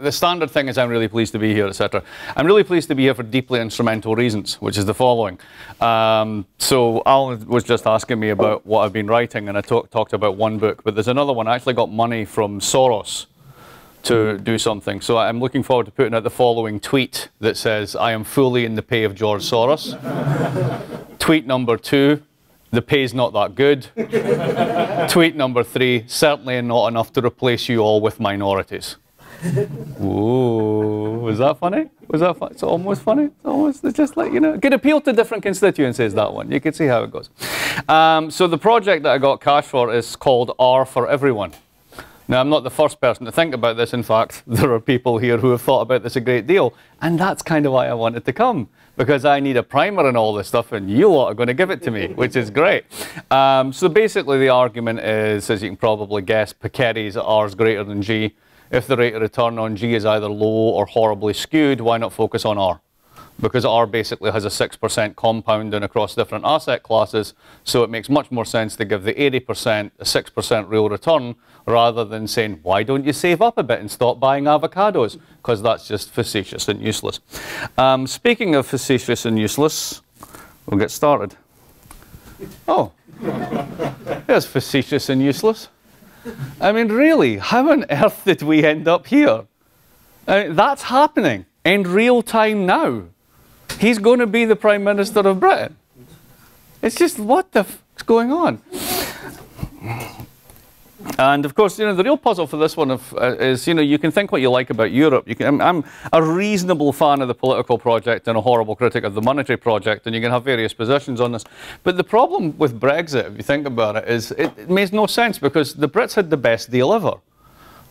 The standard thing is I'm really pleased to be here, etc. I'm really pleased to be here for deeply instrumental reasons, which is the following. So Alan was just asking me about what I've been writing, and I talked about one book, but there's another one. I actually got money from Soros to do something. So I'm looking forward to putting out the following tweet that says, I am fully in the pay of George Soros. Tweet number 2, the pay's not that good. Tweet number 3, certainly not enough to replace you all with minorities. Ooh, was that funny? Was that fun? It's almost funny. It's just like, you know, it could appeal to different constituencies, that one. You can see how it goes. So the project that I got cash for is called R for Everyone. Now, I'm not the first person to think about this. In fact, there are people here who have thought about this a great deal. And that's kind of why I wanted to come, because I need a primer and all this stuff, and you lot are going to give it to me, which is great. So basically, the argument is, as you can probably guess, Piketty's R is greater than G. If the rate of return on G is either low or horribly skewed, why not focus on R? Because R basically has a 6% compounding across different asset classes, so it makes much more sense to give the 80% a 6% real return, rather than saying, why don't you save up a bit and stop buying avocados? Because that's just facetious and useless. Speaking of facetious and useless, we'll get started. Oh, there's facetious and useless. I mean, really, how on earth did we end up here? That's happening in real time now. He's going to be the Prime Minister of Britain. It's just, what the f***'s going on? And of course, you know, the real puzzle for this one is, you know, you can think what you like about Europe. I'm a reasonable fan of the political project and a horrible critic of the monetary project, and you can have various positions on this. But the problem with Brexit, if you think about it, is it makes no sense, because the Brits had the best deal ever.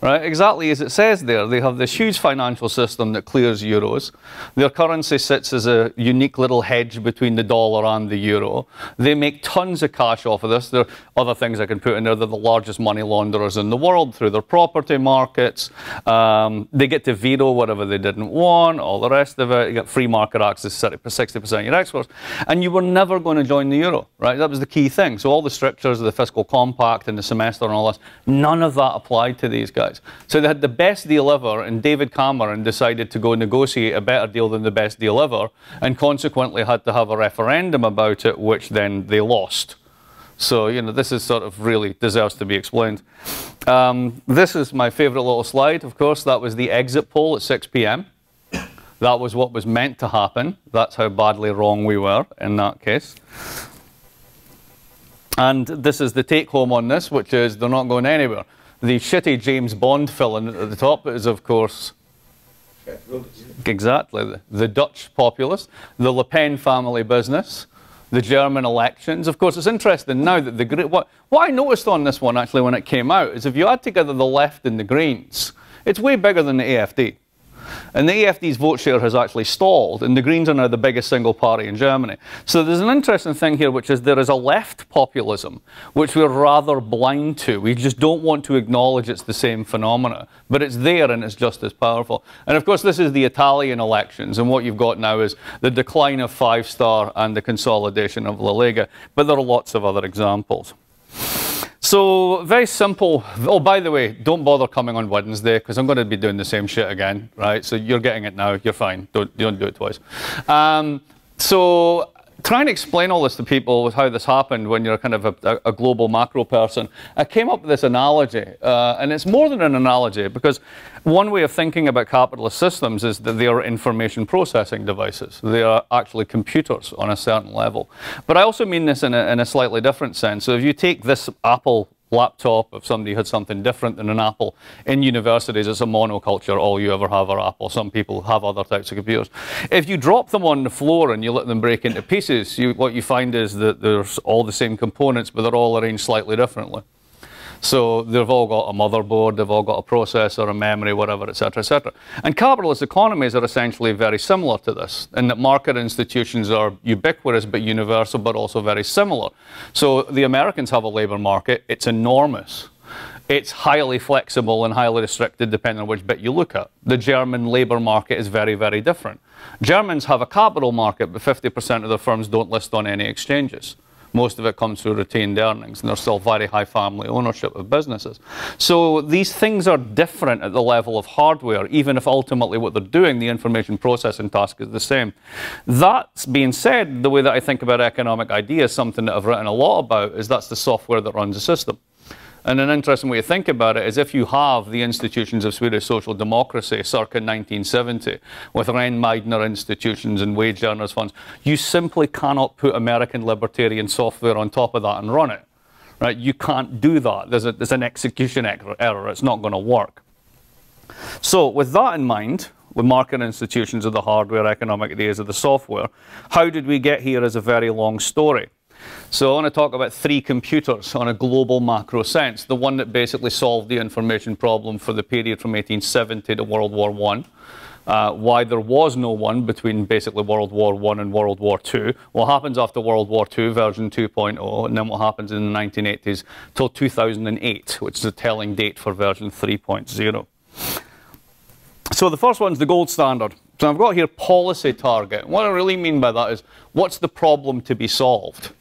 Right? Exactly as it says there, they have this huge financial system that clears euros. Their currency sits as a unique little hedge between the dollar and the euro. They make tons of cash off of this. There are other things I can put in there. They're the largest money launderers in the world through their property markets. They get to veto whatever they didn't want, all the rest of it. You get free market access to 60% of your exports. And you were never going to join the euro, right? That was the key thing. So all the strictures of the fiscal compact and the semester and all this, none of that applied to these guys. So they had the best deal ever, and David Cameron decided to go negotiate a better deal than the best deal ever, and consequently had to have a referendum about it, which then they lost. So, you know, this is sort of really deserves to be explained. This is my favorite little slide, of course. That was the exit poll at 6 p.m. That was what was meant to happen. That's how badly wrong we were in that case. And this is the take home on this, which is they're not going anywhere. The shitty James Bond villain at the top is, of course, exactly, the Dutch populist, the Le Pen family business, the German elections. Of course, it's interesting now that what I noticed on this one, actually, when it came out, is if you add together the left and the Greens, it's way bigger than the AfD. And the AfD's vote share has actually stalled, and the Greens are now the biggest single party in Germany. So there's an interesting thing here, which is there is a left populism, which we're rather blind to. We just don't want to acknowledge it's the same phenomena. But it's there, and it's just as powerful. And of course, this is the Italian elections, and what you've got now is the decline of Five Star and the consolidation of La Lega. But there are lots of other examples. So, very simple. Oh, by the way, don't bother coming on Wednesday, because I'm going to be doing the same shit again, right? So you're getting it now. You're fine. Don't do it twice. So, trying to explain all this to people with how this happened when you're kind of a global macro person, I came up with this analogy. And it's more than an analogy, because one way of thinking about capitalist systems is that they are information processing devices. They are actually computers on a certain level. But I also mean this in a slightly different sense. So if you take this Apple laptop, if somebody had something different than an Apple, in universities it's a monoculture, all you ever have are Apple. Some people have other types of computers. If you drop them on the floor and you let them break into pieces, what you find is that there's all the same components, but they're all arranged slightly differently. So they've all got a motherboard, they've all got a processor, a memory, whatever, etc., etc. And capitalist economies are essentially very similar to this, in that market institutions are ubiquitous but universal, but also very similar. So the Americans have a labor market. It's enormous. It's highly flexible and highly restricted depending on which bit you look at. The German labor market is very, very different. Germans have a capital market, but 50% of their firms don't list on any exchanges. Most of it comes through retained earnings, and there's still very high family ownership of businesses. So these things are different at the level of hardware, even if ultimately what they're doing, the information processing task, is the same. That being said, the way that I think about economic ideas, something that I've written a lot about, is that's the software that runs the system. And an interesting way to think about it is if you have the institutions of Swedish social democracy circa 1970 with Rehn-Meidner institutions and wage earners funds, you simply cannot put American libertarian software on top of that and run it. Right? You can't do that. There's an execution error. It's not going to work. So with that in mind, with market institutions of the hardware, economic ideas of the software, how did we get here is a very long story. So I want to talk about three computers on a global macro sense. The one that basically solved the information problem for the period from 1870 to World War I. Why there was no one between basically World War I and World War II. What happens after World War II, version 2.0, and then what happens in the 1980s till 2008, which is a telling date for version 3.0. So the first one's the gold standard. So I've got here policy target. What I really mean by that is, what's the problem to be solved?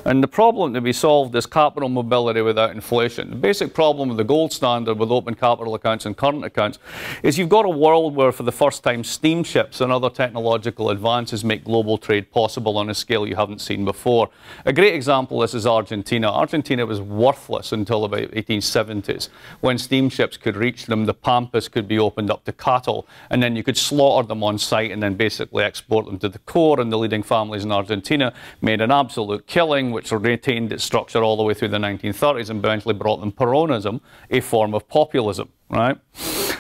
And the problem to be solved is capital mobility without inflation. The basic problem with the gold standard with open capital accounts and current accounts is you've got a world where for the first time steamships and other technological advances make global trade possible on a scale you haven't seen before. A great example of this is Argentina. Argentina was worthless until about 1870s. When steamships could reach them, the pampas could be opened up to cattle, and then you could slaughter them on site and then basically export them to the core, and the leading families in Argentina made an absolute killing, which retained its structure all the way through the 1930s and eventually brought them Peronism, a form of populism, right?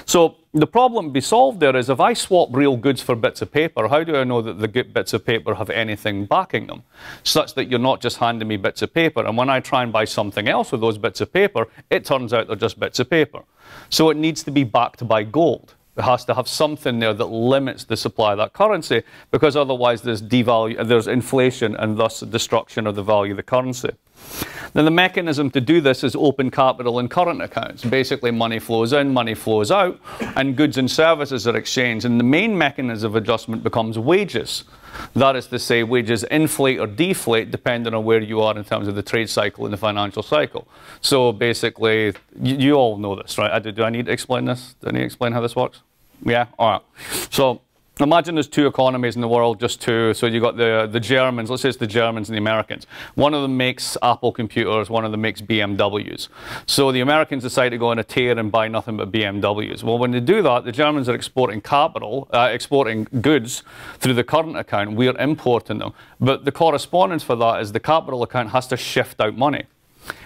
So the problem to be solved there is if I swap real goods for bits of paper, how do I know that the bits of paper have anything backing them, such that you're not just handing me bits of paper, and when I try and buy something else with those bits of paper, it turns out they're just bits of paper. So it needs to be backed by gold. It has to have something there that limits the supply of that currency, because otherwise there's inflation and thus destruction of the value of the currency. Then the mechanism to do this is open capital and current accounts. Basically, money flows in, money flows out, and goods and services are exchanged. And the main mechanism of adjustment becomes wages. That is to say, wages inflate or deflate depending on where you are in terms of the trade cycle and the financial cycle. So basically, you all know this, right? Do I need to explain this? Do I need to explain how this works? Yeah? All right. So imagine there's two economies in the world, just two. So you've got the Germans, let's say it's the Germans and the Americans. One of them makes Apple computers, one of them makes BMWs. So the Americans decide to go on a tear and buy nothing but BMWs. Well, when they do that, the Germans are exporting exporting goods through the current account. We're importing them. But the correspondence for that is the capital account has to shift out money.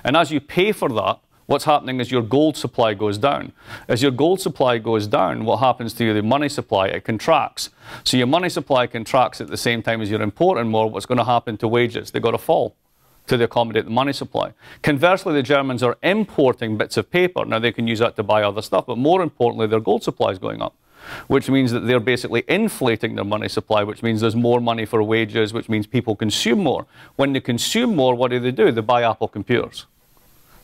And as you pay for that, what's happening is your gold supply goes down. As your gold supply goes down, what happens to the money supply? It contracts. So your money supply contracts at the same time as you're importing more. What's going to happen to wages? They've got to fall to accommodate the money supply. Conversely, the Germans are importing bits of paper. Now, they can use that to buy other stuff, but more importantly, their gold supply is going up, which means that they're basically inflating their money supply, which means there's more money for wages, which means people consume more. When they consume more, what do? They buy Apple computers.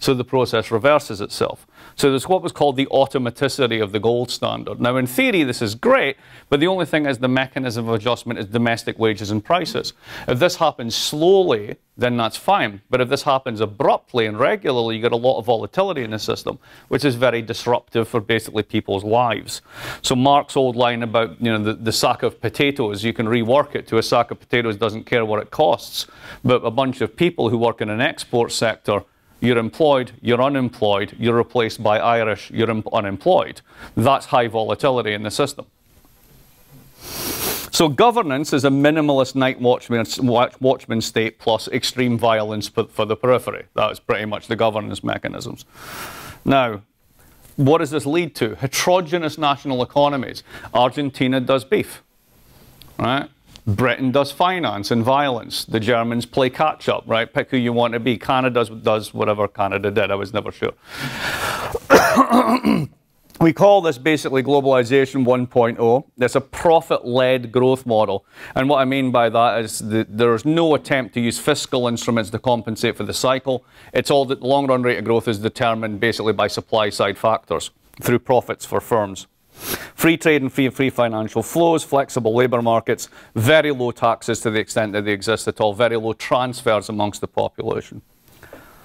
So the process reverses itself. So there's what was called the automaticity of the gold standard. Now, in theory, this is great, but the only thing is the mechanism of adjustment is domestic wages and prices. If this happens slowly, then that's fine. But if this happens abruptly and regularly, you get a lot of volatility in the system, which is very disruptive for basically people's lives. So Mark's old line about, the sack of potatoes, you can rework it to a sack of potatoes doesn't care what it costs. But a bunch of people who work in an export sector, you're employed, you're unemployed, you're replaced by Irish, you're unemployed. That's high volatility in the system. So governance is a minimalist night watchman state plus extreme violence for the periphery. That is pretty much the governance mechanisms. Now, what does this lead to? Heterogeneous national economies. Argentina does beef, right? Britain does finance and violence. The Germans play catch-up, right? Pick who you want to be. Canada does whatever Canada did. I was never sure. We call this basically globalization 1.0. It's a profit-led growth model. And what I mean by that is that there's no attempt to use fiscal instruments to compensate for the cycle. It's all that the long-run rate of growth is determined basically by supply-side factors through profits for firms. Free trade and free financial flows, flexible labour markets, very low taxes to the extent that they exist at all, very low transfers amongst the population.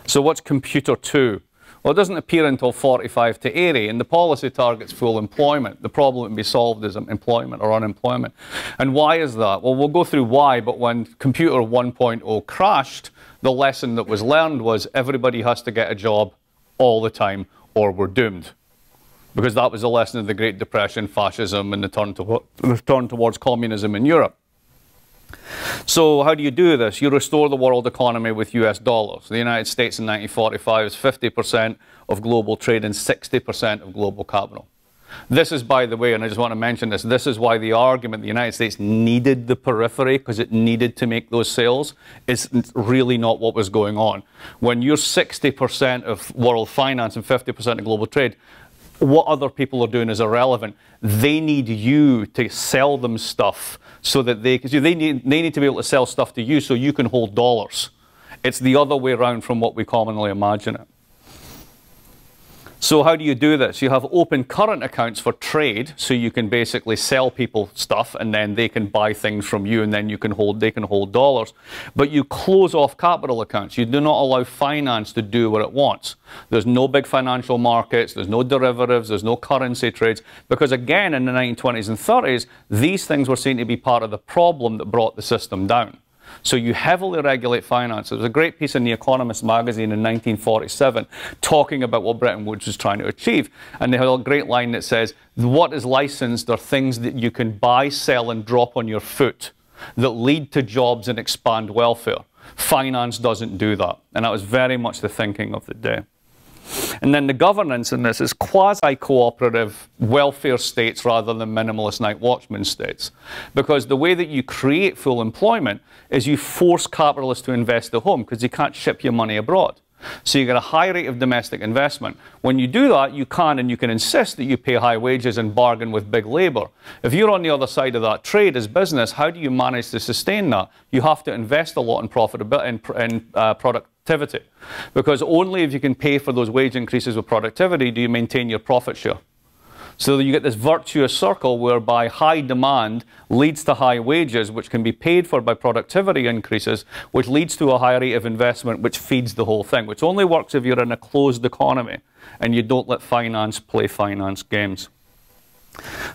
So what's computer 2? Well, it doesn't appear until 45 to 80, and the policy targets full employment. The problem to be solved is employment or unemployment. And why is that? Well, we'll go through why, but when Computer 1.0 crashed, the lesson that was learned was everybody has to get a job all the time or we're doomed. Because that was the lesson of the Great Depression, fascism, and the turn towards communism in Europe. So how do you do this? You restore the world economy with US dollars. The United States in 1945 is 50% of global trade and 60% of global capital. This is, by the way, and I just want to mention this, this is why the argument the United States needed the periphery because it needed to make those sales is really not what was going on. When you're 60% of world finance and 50% of global trade, what other people are doing is irrelevant. They need you to sell them stuff so that they need to be able to sell stuff to you so you can hold dollars. It's the other way around from what we commonly imagine it. So how do you do this? You have open current accounts for trade, so you can basically sell people stuff and then they can buy things from you and then they can hold dollars. But you close off capital accounts. You do not allow finance to do what it wants. There's no big financial markets, there's no derivatives, there's no currency trades, because again in the 1920s and 30s, these things were seen to be part of the problem that brought the system down. So you heavily regulate finance. There was a great piece in The Economist magazine in 1947 talking about what Bretton Woods was trying to achieve. And they had a great line that says, what is licensed are things that you can buy, sell, and drop on your foot that lead to jobs and expand welfare. Finance doesn't do that. And that was very much the thinking of the day. And then the governance in this is quasi-cooperative welfare states rather than minimalist night watchman states. Because the way that you create full employment is you force capitalists to invest at home because you can't ship your money abroad. So you get a high rate of domestic investment. When you do that, you can insist that you pay high wages and bargain with big labour. If you're on the other side of that trade as business, how do you manage to sustain that? You have to invest a lot in productivity. Because only if you can pay for those wage increases with productivity do you maintain your profit share. So you get this virtuous circle whereby high demand leads to high wages, which can be paid for by productivity increases, which leads to a high rate of investment, which feeds the whole thing, which only works if you're in a closed economy and you don't let finance play finance games.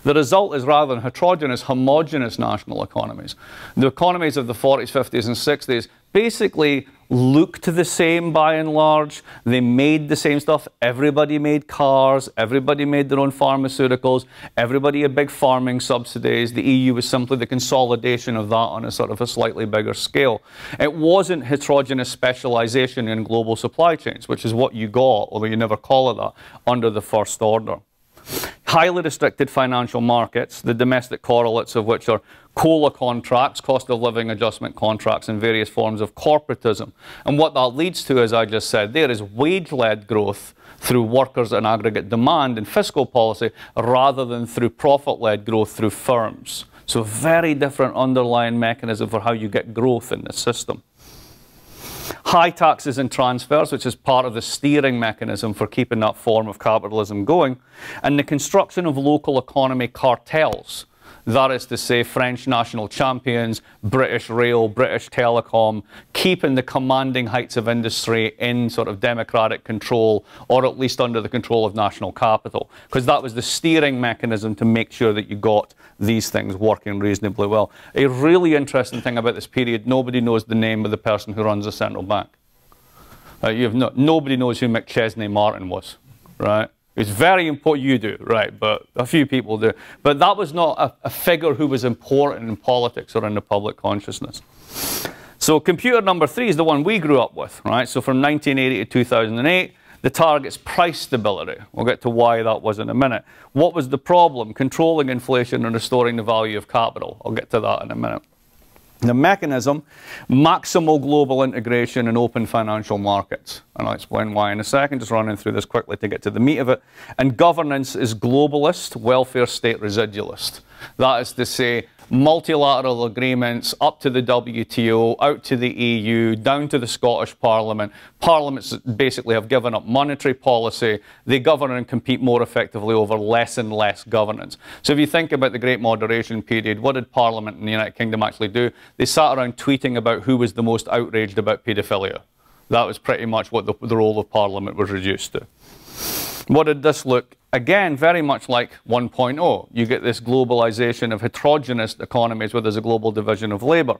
The result is rather than heterogeneous, homogeneous national economies. The economies of the 40s, 50s, and 60s basically looked the same by and large. They made the same stuff. Everybody made cars. Everybody made their own pharmaceuticals. Everybody had big farming subsidies. The EU was simply the consolidation of that on a sort of a slightly bigger scale. It wasn't heterogeneous specialization in global supply chains, which is what you got, although you never call it that, under the First Order. Highly restricted financial markets, the domestic correlates of which are COLA contracts, cost of living adjustment contracts, and various forms of corporatism. And what that leads to, as I just said there, is wage-led growth through workers and aggregate demand and fiscal policy rather than through profit-led growth through firms. So a very different underlying mechanism for how you get growth in the system. High taxes and transfers, which is part of the steering mechanism for keeping that form of capitalism going, and the construction of local economy cartels. That is to say, French national champions, British Rail, British Telecom, keeping the commanding heights of industry in sort of democratic control, or at least under the control of national capital, because that was the steering mechanism to make sure that you got these things working reasonably well. A really interesting thing about this period, nobody knows the name of the person who runs the central bank. Nobody knows who McChesney Martin was, right? It's very important, you do, right, but a few people do. But that was not a figure who was important in politics or in the public consciousness. So computer number 3 is the one we grew up with, right? So from 1980 to 2008, the target's price stability. We'll get to why that was in a minute. What was the problem? Controlling inflation and restoring the value of capital. I'll get to that in a minute. The mechanism, maximal global integration and open financial markets. And I'll explain why in a second, just running through this quickly to get to the meat of it. And governance is globalist, welfare state residualist. That is to say, multilateral agreements up to the WTO, out to the EU, down to the Scottish Parliament. Parliaments basically have given up monetary policy. They govern and compete more effectively over less and less governance. So if you think about the Great Moderation period, what did Parliament in the United Kingdom actually do? They sat around tweeting about who was the most outraged about paedophilia. That was pretty much what the role of Parliament was reduced to. What did this look? Again, very much like 1.0. You get this globalization of heterogeneous economies where there's a global division of labour.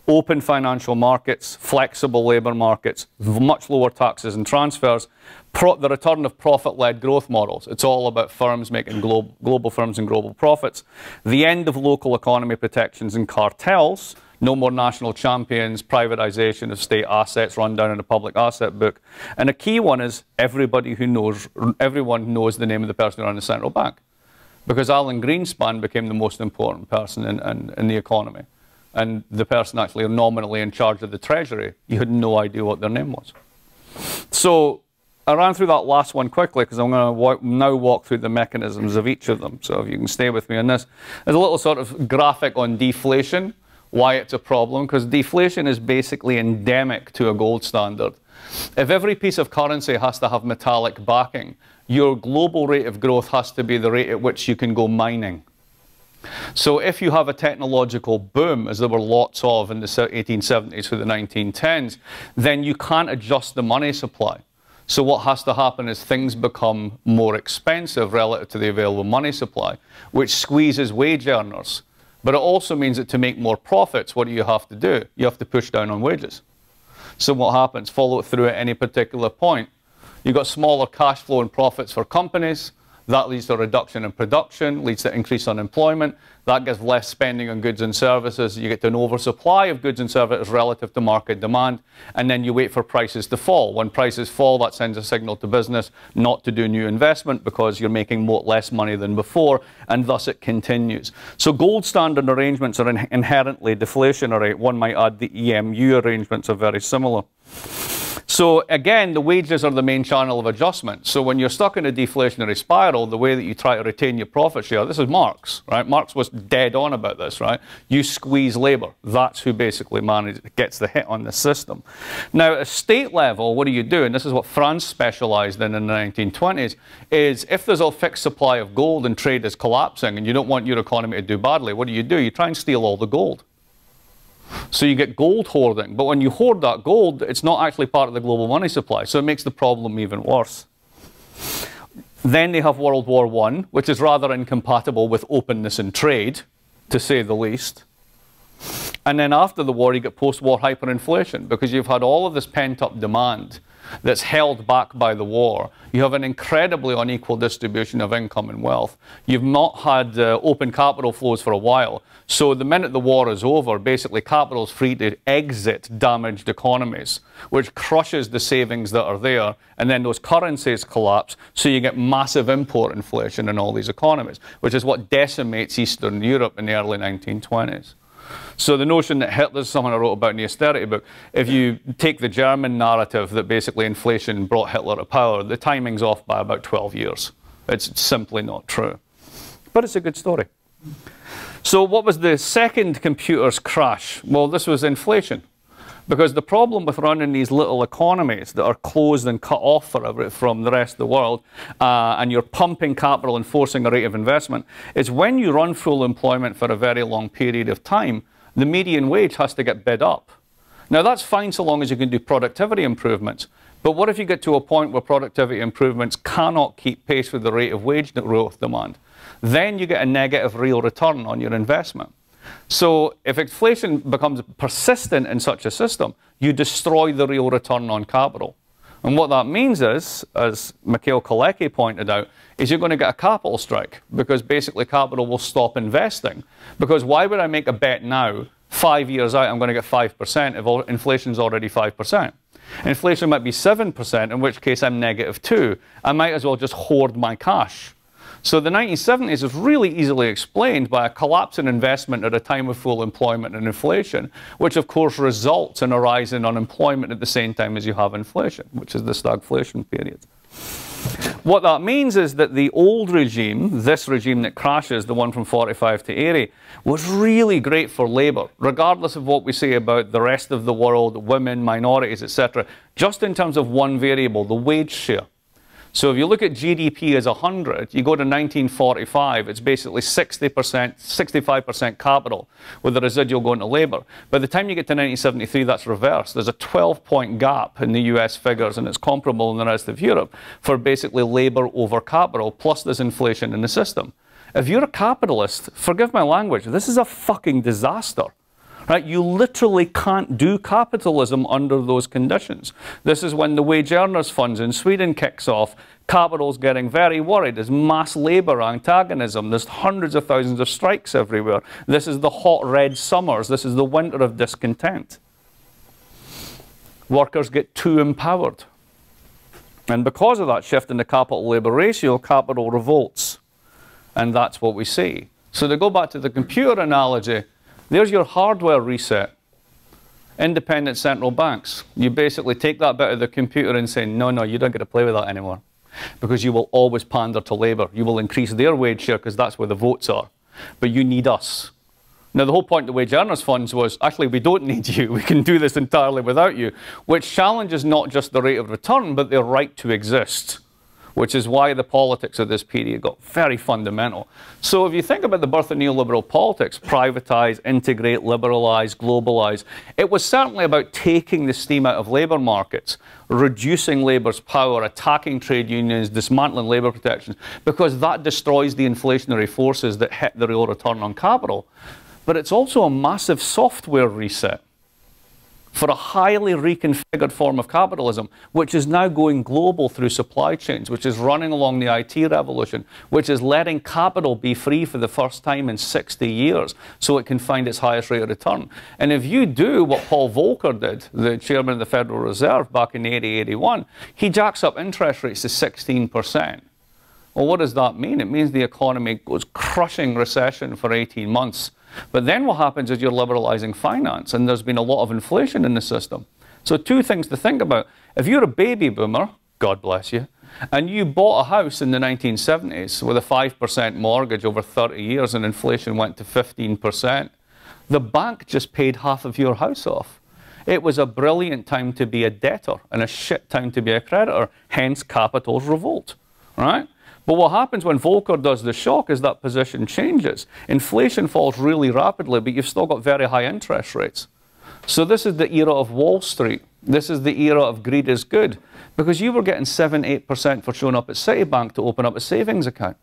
Open financial markets, flexible labour markets, much lower taxes and transfers, the return of profit-led growth models. It's all about firms making global firms and global profits. The end of local economy protections and cartels. No more national champions, privatization of state assets run down in a public asset book. And a key one is everyone knows the name of the person who ran the central bank. Because Alan Greenspan became the most important person in the economy. And the person actually nominally in charge of the treasury, you had no idea what their name was. So I ran through that last one quickly because I'm going to now walk through the mechanisms of each of them. So if you can stay with me on this. There's a little sort of graphic on deflation. Why it's a problem, because deflation is basically endemic to a gold standard. If every piece of currency has to have metallic backing, your global rate of growth has to be the rate at which you can go mining. So if you have a technological boom, as there were lots of in the 1870s through the 1910s, then you can't adjust the money supply. So what has to happen is things become more expensive relative to the available money supply, which squeezes wage earners. But it also means that to make more profits, what do you have to do? You have to push down on wages. So what happens? Follow it through at any particular point. You've got smaller cash flow and profits for companies. That leads to a reduction in production, leads to increased unemployment. That gives less spending on goods and services. You get to an oversupply of goods and services relative to market demand. And then you wait for prices to fall. When prices fall, that sends a signal to business not to do new investment because you're making less money than before. And thus it continues. So gold standard arrangements are inherently deflationary. One might add the EMU arrangements are very similar. So again, the wages are the main channel of adjustment. So when you're stuck in a deflationary spiral, the way that you try to retain your profit share, this is Marx, right? Marx was dead on about this, right? You squeeze labor. That's who basically gets the hit on the system. Now, at state level, what do you do? And this is what France specialized in the 1920s, is if there's a fixed supply of gold and trade is collapsing and you don't want your economy to do badly, what do? You try and steal all the gold. So you get gold hoarding. But when you hoard that gold, it's not actually part of the global money supply. So it makes the problem even worse. Then they have World War I, which is rather incompatible with openness in trade, to say the least. And then after the war, you get post-war hyperinflation, because you've had all of this pent-up demand that's held back by the war. You have an incredibly unequal distribution of income and wealth. You've not had open capital flows for a while. So the minute the war is over, basically capital is free to exit damaged economies, which crushes the savings that are there, and then those currencies collapse, so you get massive import inflation in all these economies, which is what decimates Eastern Europe in the early 1920s. So the notion that Hitler, this is something I wrote about in the austerity book, if you take the German narrative that basically inflation brought Hitler to power, the timing's off by about 12 years. It's simply not true. But it's a good story. So what was the second computer's crash? Well, this was inflation. Because the problem with running these little economies that are closed and cut off forever from the rest of the world, and you're pumping capital and forcing a rate of investment, is when you run full employment for a very long period of time, the median wage has to get bid up. Now that's fine so long as you can do productivity improvements. But what if you get to a point where productivity improvements cannot keep pace with the rate of wage growth demand? Then you get a negative real return on your investment. So if inflation becomes persistent in such a system, you destroy the real return on capital. And what that means is, as Mikhail Kalecki pointed out, is you're going to get a capital strike, because basically capital will stop investing. Because why would I make a bet now, 5 years out, I'm going to get 5% if inflation's already 5%? Inflation might be 7%, in which case I'm -2. I might as well just hoard my cash. So the 1970s is really easily explained by a collapse in investment at a time of full employment and inflation, which of course results in a rise in unemployment at the same time as you have inflation, which is the stagflation period. What that means is that the old regime, this regime that crashes, the one from 45 to 80, was really great for labour, regardless of what we say about the rest of the world, women, minorities, etc., just in terms of one variable, the wage share. So if you look at GDP as 100, you go to 1945, it's basically 60%, 65% capital, with the residual going to labour. By the time you get to 1973, that's reversed. There's a 12-point gap in the US figures, and it's comparable in the rest of Europe, for basically labour over capital, plus there's inflation in the system. If you're a capitalist, forgive my language, this is a fucking disaster. Right? You literally can't do capitalism under those conditions. This is when the wage earners funds in Sweden kicks off. Capital's getting very worried. There's mass labour antagonism. There's hundreds of thousands of strikes everywhere. This is the hot red summers. This is the winter of discontent. Workers get too empowered. And because of that shift in the capital-labour ratio, capital revolts. And that's what we see. So to go back to the computer analogy, there's your hardware reset. Independent central banks. You basically take that bit of the computer and say, no, no, you don't get to play with that anymore. Because you will always pander to labour. You will increase their wage share because that's where the votes are. But you need us. Now, the whole point of the wage earners funds was, actually, we don't need you. We can do this entirely without you. Which challenges not just the rate of return, but their right to exist. Which is why the politics of this period got very fundamental. So if you think about the birth of neoliberal politics, privatize, integrate, liberalize, globalize, it was certainly about taking the steam out of labour markets, reducing labour's power, attacking trade unions, dismantling labour protections, because that destroys the inflationary forces that hit the real return on capital. But it's also a massive software reset for a highly reconfigured form of capitalism, which is now going global through supply chains, which is running along the IT revolution, which is letting capital be free for the first time in 60 years so it can find its highest rate of return. And if you do what Paul Volcker did, the chairman of the Federal Reserve back in 80-81, he jacks up interest rates to 16%. Well, what does that mean? It means the economy goes crushing recession for 18 months. But then what happens is you're liberalizing finance, and there's been a lot of inflation in the system. So two things to think about. If you're a baby boomer, God bless you, and you bought a house in the 1970s with a 5% mortgage over 30 years and inflation went to 15%, the bank just paid half of your house off. It was a brilliant time to be a debtor and a shit time to be a creditor, hence capital's revolt, right? But what happens when Volcker does the shock is that position changes. Inflation falls really rapidly, but you've still got very high interest rates. So this is the era of Wall Street. This is the era of greed is good. Because you were getting 7-8% for showing up at Citibank to open up a savings account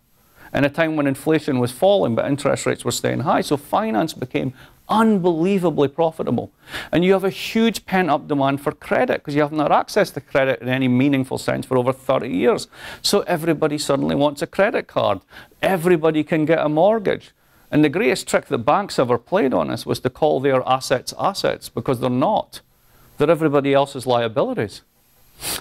in a time when inflation was falling, but interest rates were staying high. So finance became unbelievably profitable. And you have a huge pent-up demand for credit because you haven't had access to credit in any meaningful sense for over 30 years. So everybody suddenly wants a credit card. Everybody can get a mortgage. And the greatest trick that banks ever played on us was to call their assets assets, because they're not. They're everybody else's liabilities.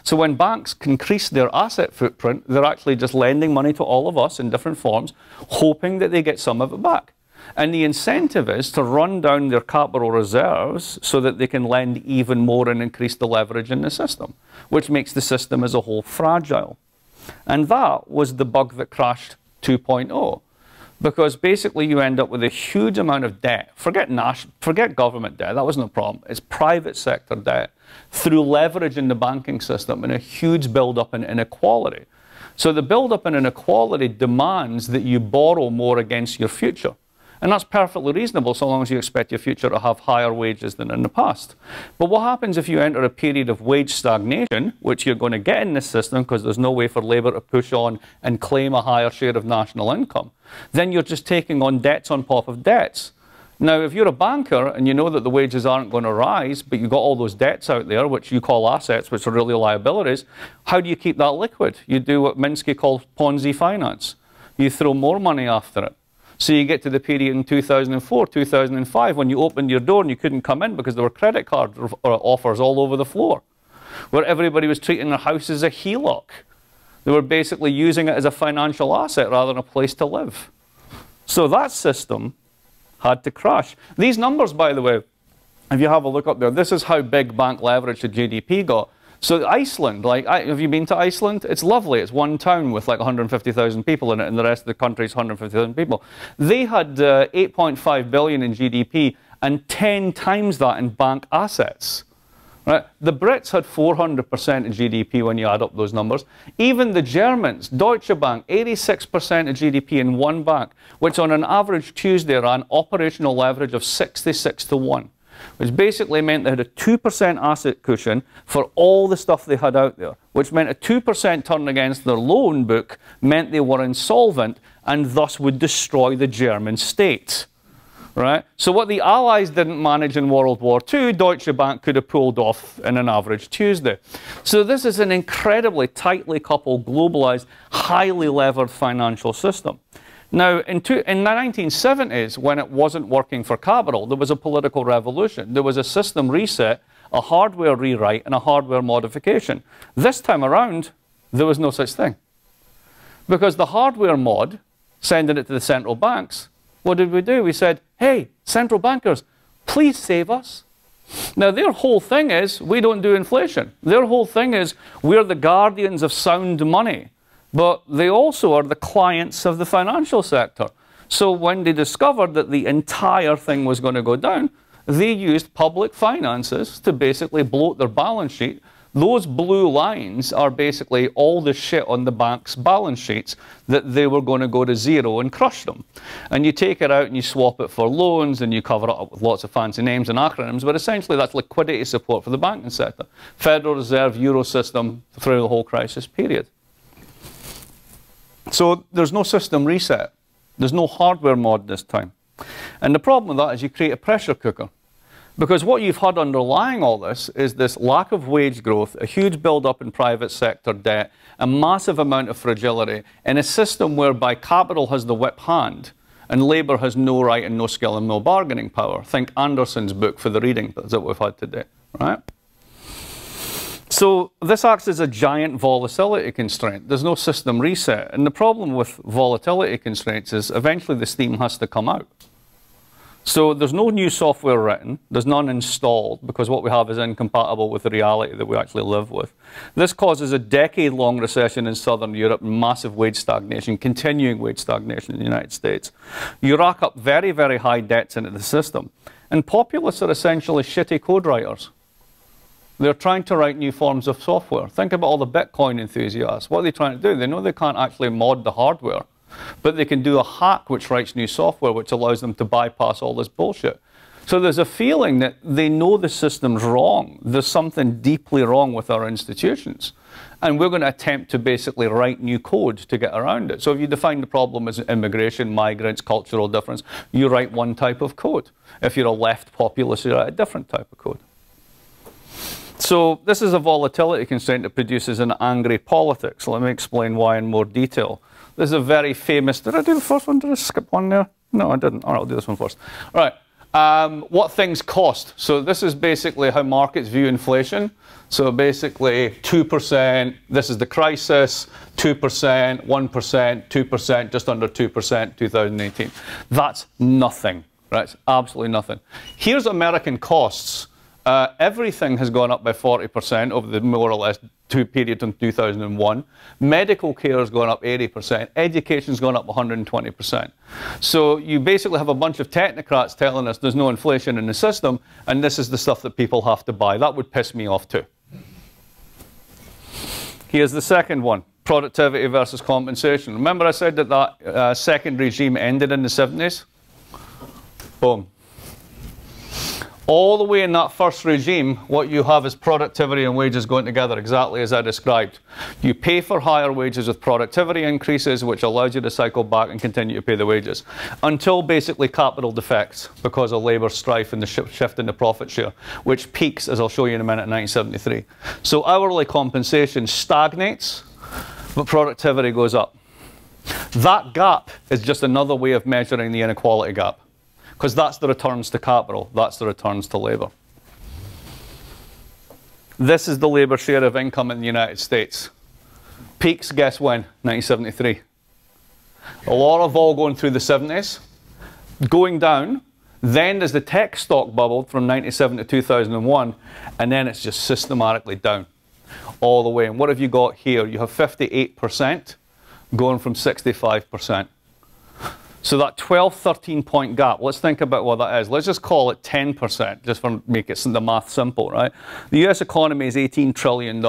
So when banks increase their asset footprint, they're actually just lending money to all of us in different forms, hoping that they get some of it back. And the incentive is to run down their capital reserves so that they can lend even more and increase the leverage in the system, which makes the system as a whole fragile. And that was the bug that crashed 2.0. Because basically you end up with a huge amount of debt. Forget government debt, that wasn't a problem. It's private sector debt through leverage in the banking system and a huge build-up in inequality. So the build-up in inequality demands that you borrow more against your future. And that's perfectly reasonable so long as you expect your future to have higher wages than in the past. But what happens if you enter a period of wage stagnation, which you're going to get in this system because there's no way for labour to push on and claim a higher share of national income? Then you're just taking on debts on top of debts. Now, if you're a banker and you know that the wages aren't going to rise, but you've got all those debts out there, which you call assets, which are really liabilities, how do you keep that liquid? You do what Minsky calls Ponzi finance. You throw more money after it. So you get to the period in 2004, 2005, when you opened your door and you couldn't come in because there were credit card offers all over the floor, where everybody was treating their house as a HELOC. They were basically using it as a financial asset rather than a place to live. So that system had to crash. These numbers, by the way, if you have a look up there, this is how big bank leverage to GDP got. So Iceland, like, have you been to Iceland? It's lovely. It's one town with like 150,000 people in it, and the rest of the country is 150,000 people. They had 8.5 billion in GDP and 10 times that in bank assets. Right? The Brits had 400% of GDP when you add up those numbers. Even the Germans, Deutsche Bank, 86% of GDP in one bank, which on an average Tuesday ran operational leverage of 66 to 1. Which basically meant they had a 2% asset cushion for all the stuff they had out there, which meant a 2% turn against their loan book meant they were insolvent and thus would destroy the German state. Right? So what the Allies didn't manage in World War II, Deutsche Bank could have pulled off in an average Tuesday. So this is an incredibly tightly coupled, globalized, highly levered financial system. Now, in the 1970s, when it wasn't working for capital, there was a political revolution. There was a system reset, a hardware rewrite, and a hardware modification. This time around, there was no such thing. Because the hardware mod, sending it to the central banks, what did we do? We said, hey, central bankers, please save us. Now, their whole thing is, we don't do inflation. Their whole thing is, we're the guardians of sound money. But they also are the clients of the financial sector. So when they discovered that the entire thing was going to go down, they used public finances to basically bloat their balance sheet. Those blue lines are basically all the shit on the bank's balance sheets that they were going to go to zero and crush them. And you take it out and you swap it for loans and you cover it up with lots of fancy names and acronyms, but essentially that's liquidity support for the banking sector. Federal Reserve, Euro system through the whole crisis period. So there's no system reset. There's no hardware mod this time. And the problem with that is you create a pressure cooker. Because what you've had underlying all this is this lack of wage growth, a huge build-up in private sector debt, a massive amount of fragility, in a system whereby capital has the whip hand and labour has no right and no skill and no bargaining power. Think Anderson's book for the reading that we've had today, right? So this acts as a giant volatility constraint. There's no system reset. And the problem with volatility constraints is eventually the steam has to come out. So there's no new software written. There's none installed because what we have is incompatible with the reality that we actually live with. This causes a decade-long recession in Southern Europe, massive wage stagnation, continuing wage stagnation in the United States. You rack up very, very high debts into the system. And populists are essentially shitty code writers. They're trying to write new forms of software. Think about all the Bitcoin enthusiasts. What are they trying to do? They know they can't actually mod the hardware, but they can do a hack which writes new software which allows them to bypass all this bullshit. So there's a feeling that they know the system's wrong. There's something deeply wrong with our institutions. And we're going to attempt to basically write new code to get around it. So if you define the problem as immigration, migrants, cultural difference, you write one type of code. If you're a left populist, you write a different type of code. So this is a volatility constraint that produces an angry politics. Let me explain why in more detail. This is a very famous, did I do the first one? Did I skip one there? No, I didn't. All right, I'll do this one first. All right, what things cost. So this is basically how markets view inflation. So basically 2%, this is the crisis, 2%, 1%, 2%, just under 2%, 2018. That's nothing, right? It's absolutely nothing. Here's American costs. Everything has gone up by 40% over the more or less period in 2001. Medical care has gone up 80%. Education's gone up 120%. So you basically have a bunch of technocrats telling us there's no inflation in the system, and this is the stuff that people have to buy. That would piss me off too. Here's the second one, productivity versus compensation. Remember I said that that second regime ended in the 70s? Boom. All the way in that first regime, what you have is productivity and wages going together exactly as I described. You pay for higher wages with productivity increases, which allows you to cycle back and continue to pay the wages, until basically capital defects because of labour strife and the shift in the profit share, which peaks, as I'll show you in a minute, in 1973. So hourly compensation stagnates, but productivity goes up. That gap is just another way of measuring the inequality gap. Because that's the returns to capital, that's the returns to labour. This is the labour share of income in the United States. Peaks, guess when? 1973. A lot of vol going through the 70s, going down, then there's the tech stock bubble from 97 to 2001, and then it's just systematically down. all the way. And what have you got here? You have 58% going from 65%. So that 12, 13-point gap, let's think about what that is. Let's just call it 10%, just for make it the math simple, right? The US economy is $18 trillion.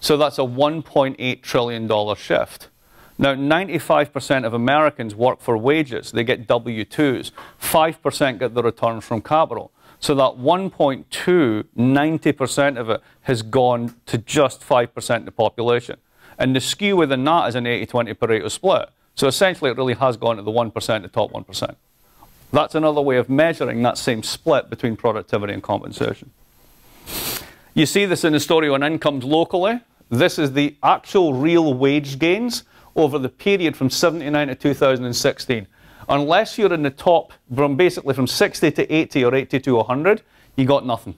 So that's a $1.8 trillion shift. Now, 95% of Americans work for wages. They get W-2s. 5% get the returns from capital. So that 1.2, 90% of it has gone to just 5% of the population. And the skew within that is an 80-20 Pareto split. So essentially, it really has gone to the 1%, the top 1%. That's another way of measuring that same split between productivity and compensation. You see this in the story on incomes locally. This is the actual real wage gains over the period from 79 to 2016. Unless you're in the top, basically from 60 to 80 or 80 to 100, you got nothing.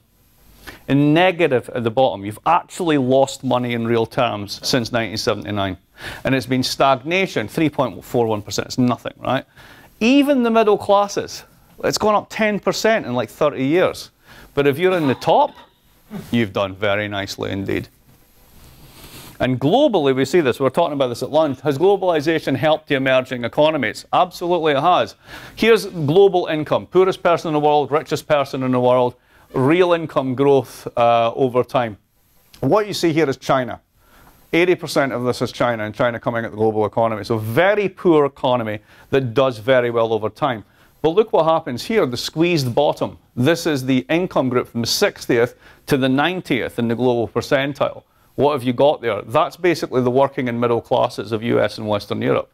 And negative at the bottom. You've actually lost money in real terms since 1979. And it's been stagnation, 3.41%. It's nothing, right? Even the middle classes, it's gone up 10% in like 30 years. But if you're in the top, you've done very nicely indeed. And globally, we see this. We were talking about this at lunch. Has globalization helped the emerging economies? Absolutely it has. Here's global income. Poorest person in the world, richest person in the world. Real income growth over time. What you see here is China. 80% of this is China, and China coming at the global economy. So very poor economy that does very well over time. But look what happens here, the squeezed bottom. This is the income group from the 60th to the 90th in the global percentile. What have you got there? That's basically the working and middle classes of US and Western Europe.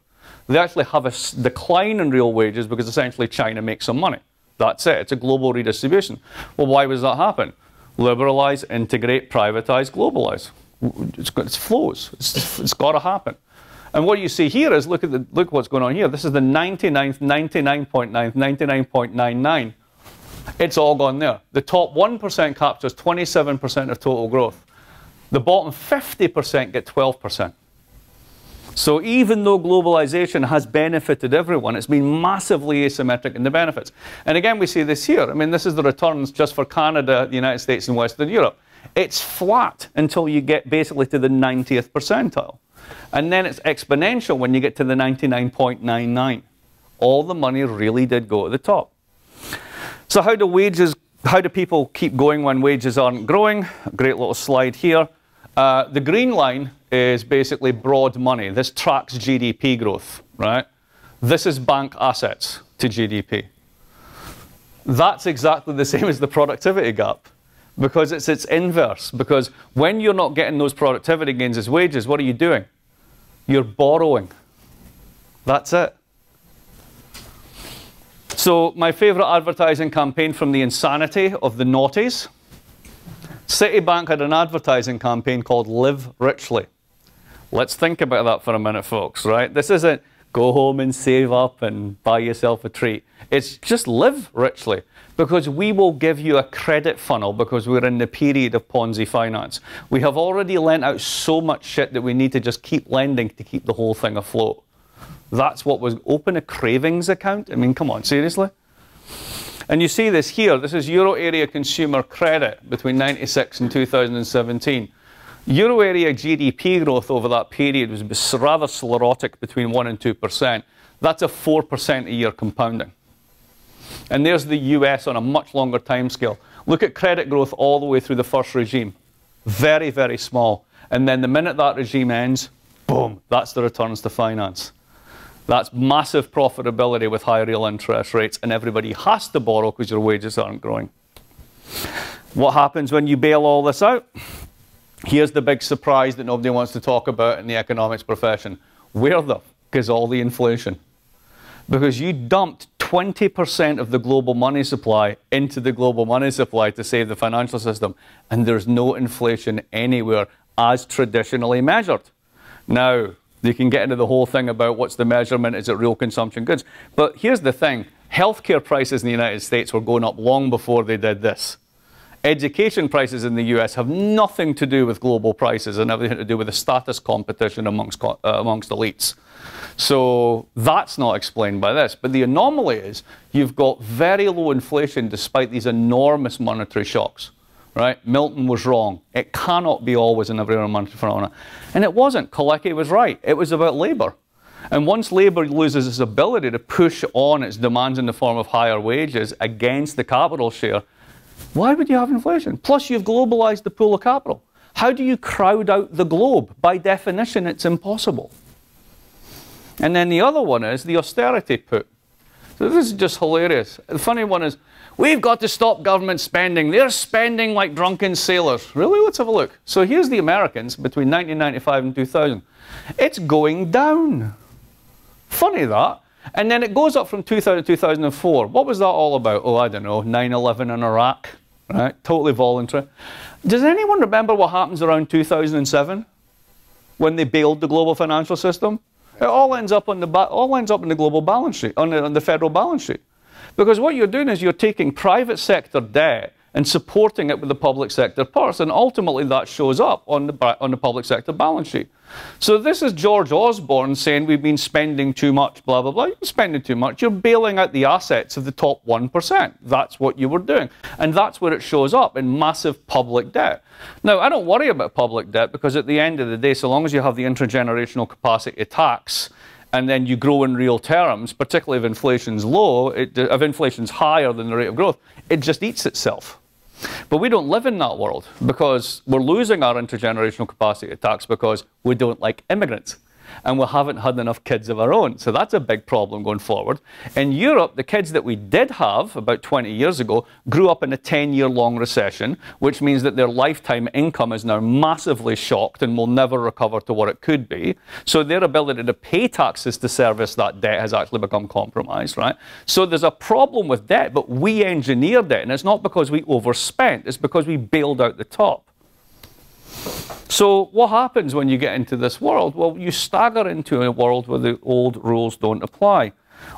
They actually have a decline in real wages because essentially China makes some money. That's it. It's a global redistribution. Well, why does that happen? Liberalize, integrate, privatize, globalize. It's flows. It's got to happen. And what you see here is, look what's going on here. This is the 99th, 99.9th, 99.99. It's all gone there. The top 1% captures 27% of total growth. The bottom 50% get 12%. So even though globalization has benefited everyone, it's been massively asymmetric in the benefits. And again, we see this here. I mean, this is the returns just for Canada, the United States, and Western Europe. It's flat until you get basically to the 90th percentile. And then it's exponential when you get to the 99.99. All the money really did go to the top. So how do people keep going when wages aren't growing? A great little slide here. The green line is basically broad money. This tracks GDP growth, right? This is bank assets to GDP. That's exactly the same as the productivity gap, because it's its inverse. Because when you're not getting those productivity gains as wages, what are you doing? You're borrowing. That's it. So my favorite advertising campaign from the insanity of the noughties. Citibank had an advertising campaign called Live Richly. Let's think about that for a minute, folks, right? This isn't go home and save up and buy yourself a treat. It's just live richly, because we will give you a credit funnel because we're in the period of Ponzi finance. We have already lent out so much shit that we need to just keep lending to keep the whole thing afloat. That's what was open a cravings account. I mean, come on, seriously? And you see this here. This is Euro area consumer credit between 96 and 2017. Euro area GDP growth over that period was rather sclerotic, between 1% and 2%. That's a 4% a year compounding. And there's the US on a much longer time scale. Look at credit growth all the way through the first regime. Very, very small. And then the minute that regime ends, boom, that's the returns to finance. That's massive profitability with high real interest rates, and everybody has to borrow because your wages aren't growing. What happens when you bail all this out? Here's the big surprise that nobody wants to talk about in the economics profession. Where the f*** is all the inflation? Because you dumped 20% of the global money supply into the global money supply to save the financial system, and there's no inflation anywhere as traditionally measured. Now, you can get into the whole thing about what's the measurement, is it real consumption goods? But here's the thing, healthcare prices in the United States were going up long before they did this. Education prices in the US have nothing to do with global prices and everything to do with the status competition amongst elites. So that's not explained by this. But the anomaly is you've got very low inflation despite these enormous monetary shocks. right? Milton was wrong. It cannot be always and everywhere a monetary phenomena. And it wasn't. Kalecki was right. It was about labour. And once labour loses its ability to push on its demands in the form of higher wages against the capital share, why would you have inflation? Plus, you've globalised the pool of capital. How do you crowd out the globe? By definition, it's impossible. And then the other one is the austerity put. So this is just hilarious. The funny one is, we've got to stop government spending. They're spending like drunken sailors. Really? Let's have a look. So here's the Americans between 1995 and 2000. It's going down. Funny that. And then it goes up from 2000 to 2004. What was that all about? Oh, I don't know, 9/11 in Iraq, right? Totally voluntary. Does anyone remember what happens around 2007 when they bailed the global financial system? It all ends up on the global balance sheet, on the federal balance sheet. Because what you're doing is you're taking private sector debt and supporting it with the public sector purse, and ultimately that shows up on the public sector balance sheet. So this is George Osborne saying we've been spending too much, blah, blah, blah. You're spending too much. You're bailing out the assets of the top 1%. That's what you were doing. And that's where it shows up, in massive public debt. Now, I don't worry about public debt because at the end of the day, so long as you have the intergenerational capacity to tax, and then you grow in real terms, particularly if inflation's low, if inflation's higher than the rate of growth, it just eats itself. But we don't live in that world because we're losing our intergenerational capacity to tax because we don't like immigrants. And we haven't had enough kids of our own. So that's a big problem going forward. In Europe, the kids that we did have about 20 years ago grew up in a 10-year-long recession, which means that their lifetime income is now massively shocked and will never recover to what it could be. So their ability to pay taxes to service that debt has actually become compromised, right? So there's a problem with debt, but we engineered it. And it's not because we overspent, it's because we bailed out the top. So what happens when you get into this world? Well, you stagger into a world where the old rules don't apply.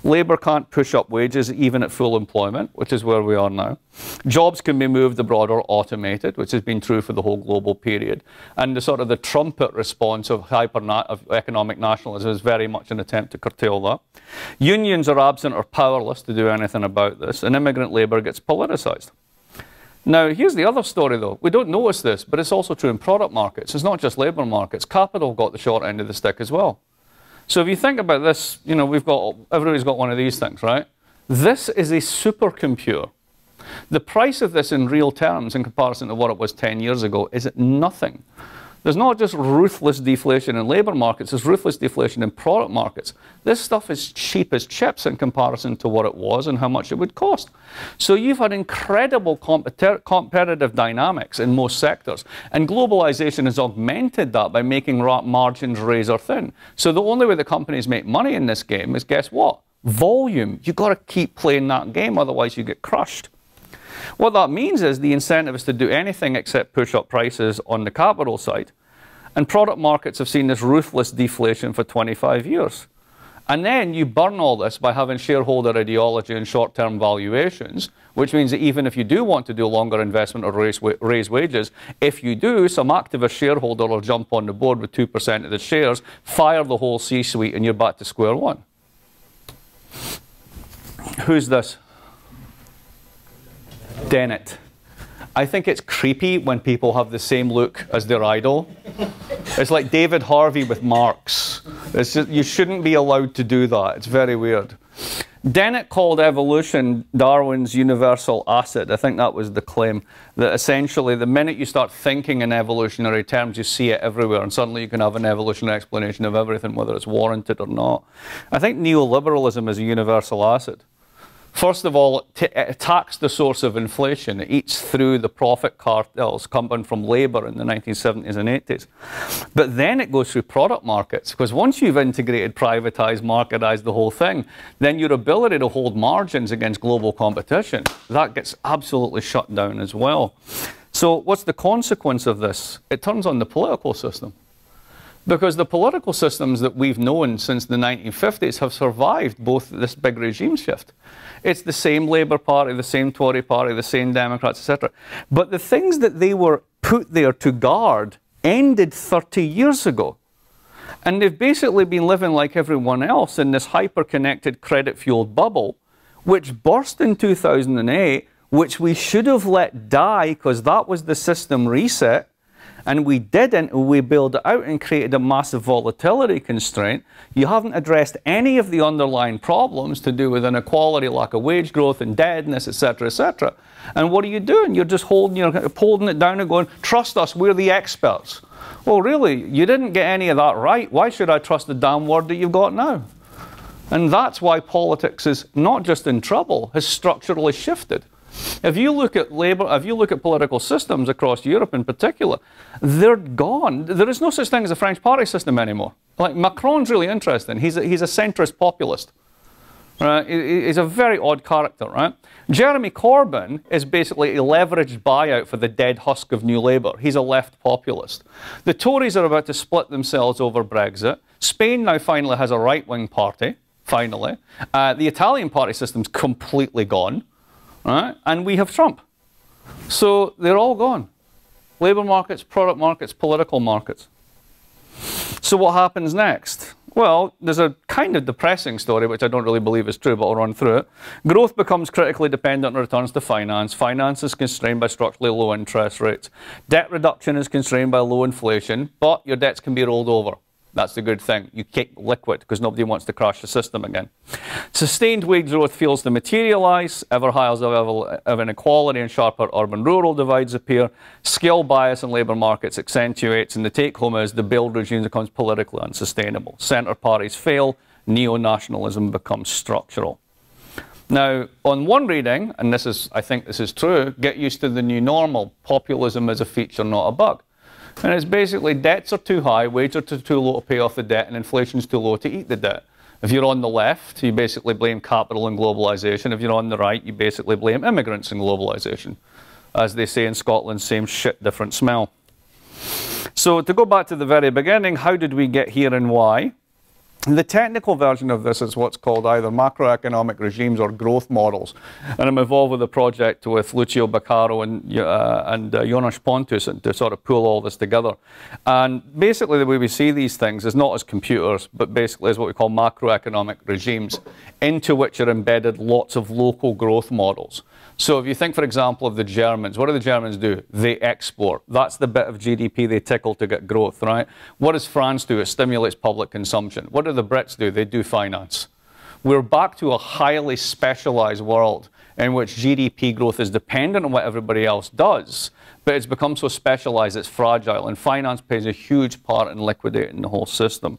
Labour can't push up wages even at full employment, which is where we are now. Jobs can be moved abroad or automated, which has been true for the whole global period. And the sort of the trumpet response of economic nationalism is very much an attempt to curtail that. Unions are absent or powerless to do anything about this, and immigrant labour gets politicised. Now, here's the other story, though. We don't notice this, but it's also true in product markets. It's not just labour markets. Capital got the short end of the stick as well. So if you think about this, you know, everybody's got one of these things, right? This is a supercomputer. The price of this in real terms in comparison to what it was 10 years ago is nothing. There's not just ruthless deflation in labour markets, there's ruthless deflation in product markets. This stuff is cheap as chips in comparison to what it was and how much it would cost. So you've had incredible competitive dynamics in most sectors, and globalization has augmented that by making margins razor thin. So the only way the companies make money in this game is, guess what? Volume. You've got to keep playing that game, otherwise you get crushed. What that means is the incentive is to do anything except push up prices on the capital side. And product markets have seen this ruthless deflation for 25 years. And then you burn all this by having shareholder ideology and short-term valuations, which means that even if you do want to do longer investment or raise wages, if you do, some activist shareholder will jump on the board with 2% of the shares, fire the whole C-suite, and you're back to square one. Who's this? Dennett. I think it's creepy when people have the same look as their idol. It's like David Harvey with Marx. It's just, you shouldn't be allowed to do that. It's very weird. Dennett called evolution Darwin's universal asset. I think that was the claim, that essentially the minute you start thinking in evolutionary terms, you see it everywhere, and suddenly you can have an evolutionary explanation of everything, whether it's warranted or not. I think neoliberalism is a universal asset. First of all, it attacks the source of inflation. It eats through the profit cartels coming from labour in the 1970s and 80s. But then it goes through product markets, because once you've integrated, privatised, marketised the whole thing, then your ability to hold margins against global competition, that gets absolutely shut down as well. So what's the consequence of this? It turns on the political system. Because the political systems that we've known since the 1950s have survived both this big regime shift. It's the same Labour Party, the same Tory Party, the same Democrats, etc. But the things that they were put there to guard ended 30 years ago. And they've basically been living like everyone else in this hyper-connected, credit-fueled bubble, which burst in 2008 which we should have let die because that was the system reset, and we didn't. We bailed it out and created a massive volatility constraint. You haven't addressed any of the underlying problems to do with inequality, lack of wage growth, indebtedness, etc., etc. And what are you doing? You're just holding it down and going, trust us, we're the experts. Well, really, you didn't get any of that right. Why should I trust the damn word that you've got now? And that's why politics is not just in trouble, has structurally shifted. If you look at political systems across Europe in particular, they're gone. There is no such thing as a French party system anymore. Like, Macron's really interesting. He's a centrist populist. Right? He's a very odd character, right? Jeremy Corbyn is basically a leveraged buyout for the dead husk of New Labour. He's a left populist. The Tories are about to split themselves over Brexit. Spain now finally has a right-wing party, finally. The Italian party system's completely gone. Right? And we have Trump. So they're all gone. Labour markets, product markets, political markets. So what happens next? Well, there's a kind of depressing story, which I don't really believe is true, but I'll run through it. Growth becomes critically dependent on returns to finance. Finance is constrained by structurally low interest rates. Debt reduction is constrained by low inflation, but your debts can be rolled over. That's the good thing. You keep liquid because nobody wants to crash the system again. Sustained wage growth fails to materialize. Ever higher level of inequality and sharper urban-rural divides appear. Skill bias in labour markets accentuates, and the take-home is the bailed regime becomes politically unsustainable. Centre parties fail. Neo-nationalism becomes structural. Now, on one reading, and I think this is true, get used to the new normal. Populism is a feature, not a bug. And it's basically debts are too high, wages are too low to pay off the debt, and inflation's too low to eat the debt. If you're on the left, you basically blame capital and globalization. If you're on the right, you basically blame immigrants and globalization. As they say in Scotland, same shit, different smell. So to go back to the very beginning, how did we get here and why? The technical version of this is what's called either macroeconomic regimes or growth models. And I'm involved with a project with Lucio Baccaro and Jonas Pontus to sort of pull all this together. And basically the way we see these things is not as computers, but basically as what we call macroeconomic regimes, into which are embedded lots of local growth models. So if you think, for example, of the Germans, what do the Germans do? They export. That's the bit of GDP they tickle to get growth, right? What does France do? It stimulates public consumption. What do the Brits do? They do finance. We're back to a highly specialized world in which GDP growth is dependent on what everybody else does, but it's become so specialized it's fragile, and finance plays a huge part in liquidating the whole system.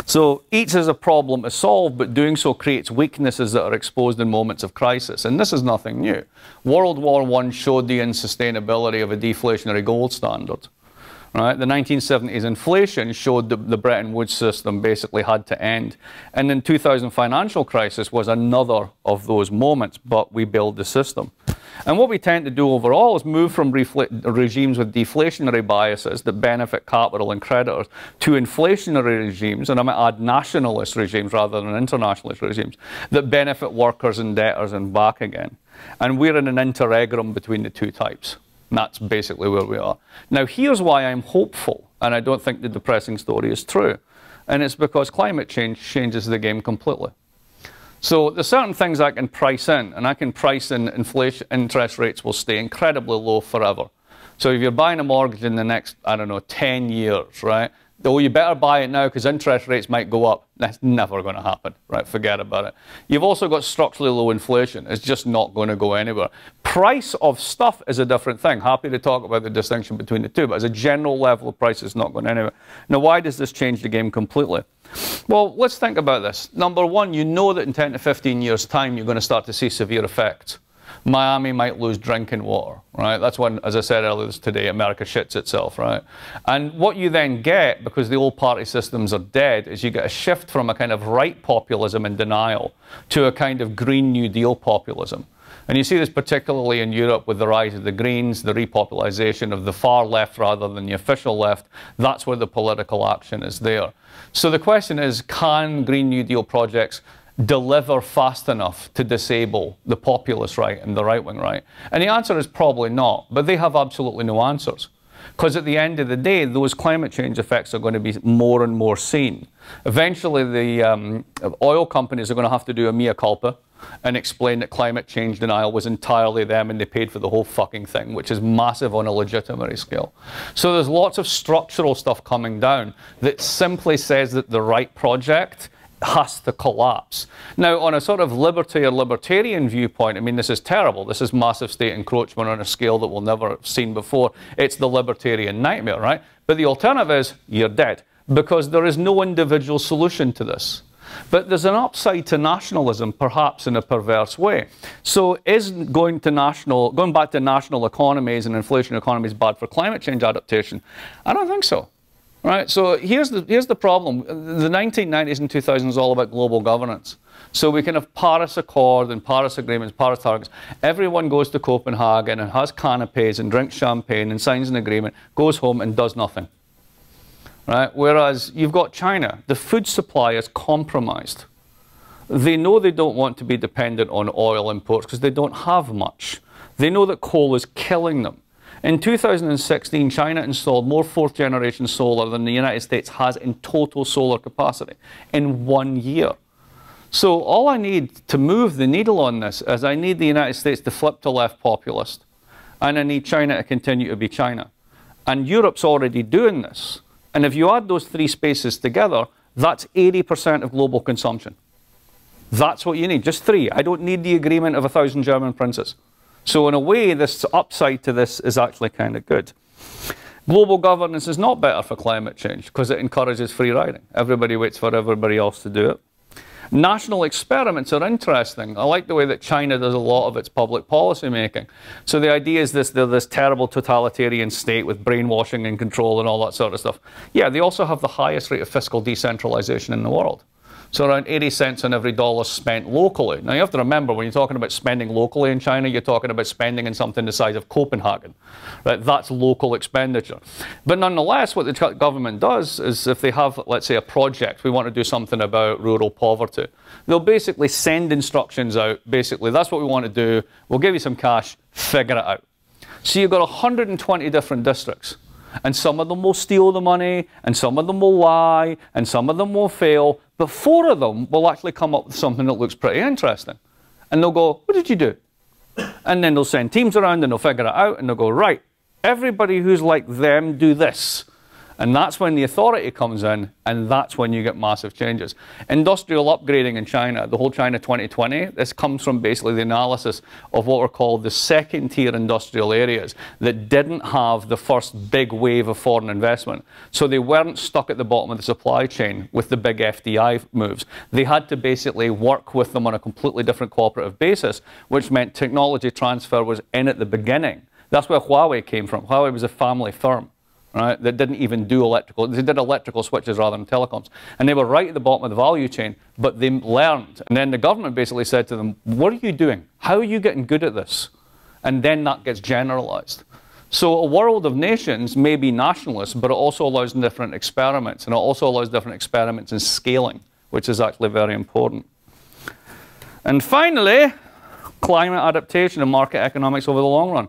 So each is a problem to solve, but doing so creates weaknesses that are exposed in moments of crisis. And this is nothing new. World War I showed the insustainability of a deflationary gold standard. Right? The 1970s inflation showed that the Bretton Woods system basically had to end. And the 2000 financial crisis was another of those moments, but we build the system. And what we tend to do overall is move from regimes with deflationary biases that benefit capital and creditors to inflationary regimes, and I might add nationalist regimes rather than internationalist regimes, that benefit workers and debtors and back again. And we're in an interregnum between the two types. And that's basically where we are. Now, here's why I'm hopeful, and I don't think the depressing story is true. And it's because climate change changes the game completely. So there's certain things I can price in, and I can price in inflation. Interest rates will stay incredibly low forever. So if you're buying a mortgage in the next, I don't know, 10 years, right? Oh, you better buy it now because interest rates might go up. That's never going to happen, right? Forget about it. You've also got structurally low inflation. It's just not going to go anywhere. Price of stuff is a different thing. Happy to talk about the distinction between the two, but as a general level of price, it's not going anywhere. Now, why does this change the game completely? Well, let's think about this. Number one, you know that in 10 to 15 years' time, you're going to start to see severe effects. Miami might lose drinking water, right? That's when, as I said earlier today, America shits itself, right? And what you then get, because the old party systems are dead, is you get a shift from a kind of right populism and denial to a kind of Green New Deal populism. And you see this particularly in Europe with the rise of the Greens, the repopulation of the far left rather than the official left. That's where the political action is there. So the question is, can Green New Deal projects deliver fast enough to disable the populist right and the right-wing right? And the answer is probably not, but they have absolutely no answers. Because at the end of the day, those climate change effects are going to be more and more seen. Eventually, the oil companies are going to have to do a mea culpa. and explain that climate change denial was entirely them and they paid for the whole fucking thing, which is massive on a legitimacy scale. So there's lots of structural stuff coming down that simply says that the right project has to collapse. Now, on a sort of liberty or libertarian viewpoint, I mean, this is terrible. This is massive state encroachment on a scale that we'll never have seen before. It's the libertarian nightmare, right? But the alternative is you're dead, because there is no individual solution to this. But there's an upside to nationalism, perhaps in a perverse way. So is going back to national economies and inflation economies bad for climate change adaptation? I don't think so. Right, so here's the problem. The 1990s and 2000s is all about global governance. So we can have Paris Accord and Paris Agreements, Paris targets. Everyone goes to Copenhagen and has canapes and drinks champagne and signs an agreement, goes home and does nothing. Right? Whereas you've got China. The food supply is compromised. They know they don't want to be dependent on oil imports because they don't have much. They know that coal is killing them. In 2016, China installed more fourth-generation solar than the United States has in total solar capacity in 1 year. So all I need to move the needle on this is I need the United States to flip to left populist, and I need China to continue to be China. And Europe's already doing this. And if you add those three spaces together, that's 80% of global consumption. That's what you need, just three. I don't need the agreement of 1,000 German princes. So in a way, this upside to this is actually kind of good. Global governance is not better for climate change because it encourages free riding. Everybody waits for everybody else to do it. National experiments are interesting. I like the way that China does a lot of its public policy making. So the idea is they're this terrible totalitarian state with brainwashing and control and all that sort of stuff. Yeah, they also have the highest rate of fiscal decentralization in the world. So around 80 cents on every dollar spent locally. Now you have to remember, when you're talking about spending locally in China, you're talking about spending in something the size of Copenhagen. Right? That's local expenditure. But nonetheless, what the government does is if they have, let's say, a project, we want to do something about rural poverty, they'll basically send instructions out. Basically, that's what we want to do. We'll give you some cash, figure it out. So you've got 120 different districts. And some of them will steal the money, and some of them will lie, and some of them will fail. But 4 of them will actually come up with something that looks pretty interesting. And they'll go, what did you do? And then they'll send teams around and they'll figure it out and they'll go, right, everybody who's like them do this. And that's when the authority comes in, and that's when you get massive changes. Industrial upgrading in China, the whole China 2020, this comes from basically the analysis of what were called the second-tier industrial areas that didn't have the first big wave of foreign investment. So they weren't stuck at the bottom of the supply chain with the big FDI moves. They had to basically work with them on a completely different cooperative basis, which meant technology transfer was in at the beginning. That's where Huawei came from. Huawei was a family firm. Right, that didn't even do electrical. They did electrical switches rather than telecoms. And they were right at the bottom of the value chain, but they learned. And then the government basically said to them, what are you doing? How are you getting good at this? And then that gets generalized. So a world of nations may be nationalist, but it also allows different experiments. And it also allows different experiments in scaling, which is actually very important. And finally, climate adaptation and market economics over the long run.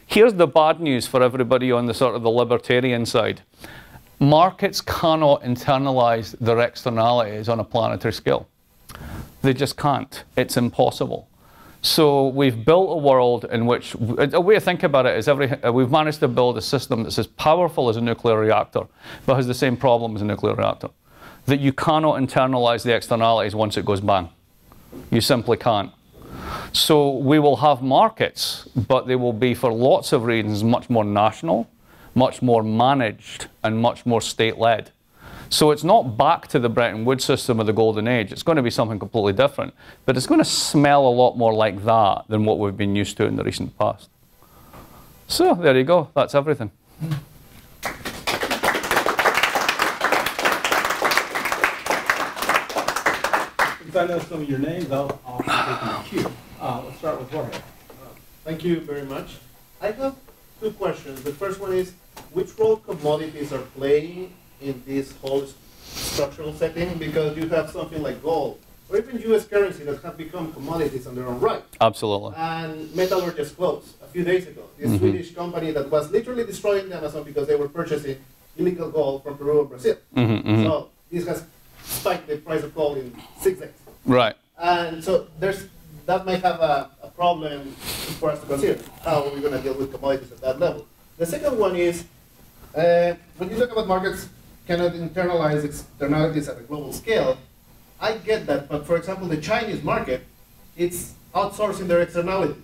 Here's the bad news for everybody on the sort of the libertarian side. Markets cannot internalize their externalities on a planetary scale. They just can't. It's impossible. So we've built a world in which, a way to think about it is we've managed to build a system that's as powerful as a nuclear reactor, but has the same problem as a nuclear reactor. That you cannot internalize the externalities once it goes bang. You simply can't. So we will have markets, but they will be, for lots of reasons, much more national, much more managed, and much more state-led. So it's not back to the Bretton Woods system of the Golden Age. It's going to be something completely different. But it's going to smell a lot more like that than what we've been used to in the recent past. So there you go. That's everything. Since I know some of your names, I'll take the cue. Let's start with Jorge. Thank you very much. I have 2 questions. The first one is, which role commodities are playing in this whole structural setting? Because you have something like gold, or even US currency that have become commodities on their own right. Absolutely. And metal were just closed a few days ago. This Swedish company that was literally destroying the Amazon because they were purchasing illegal gold from Peru and Brazil. So this has spiked the price of gold in 6 days. Right. And so there's that might have a problem for us to consider. How are we going to deal with commodities at that level? The second one is, when you talk about markets cannot internalize externalities at a global scale, I get that, but for example, the Chinese market, it's outsourcing their externalities.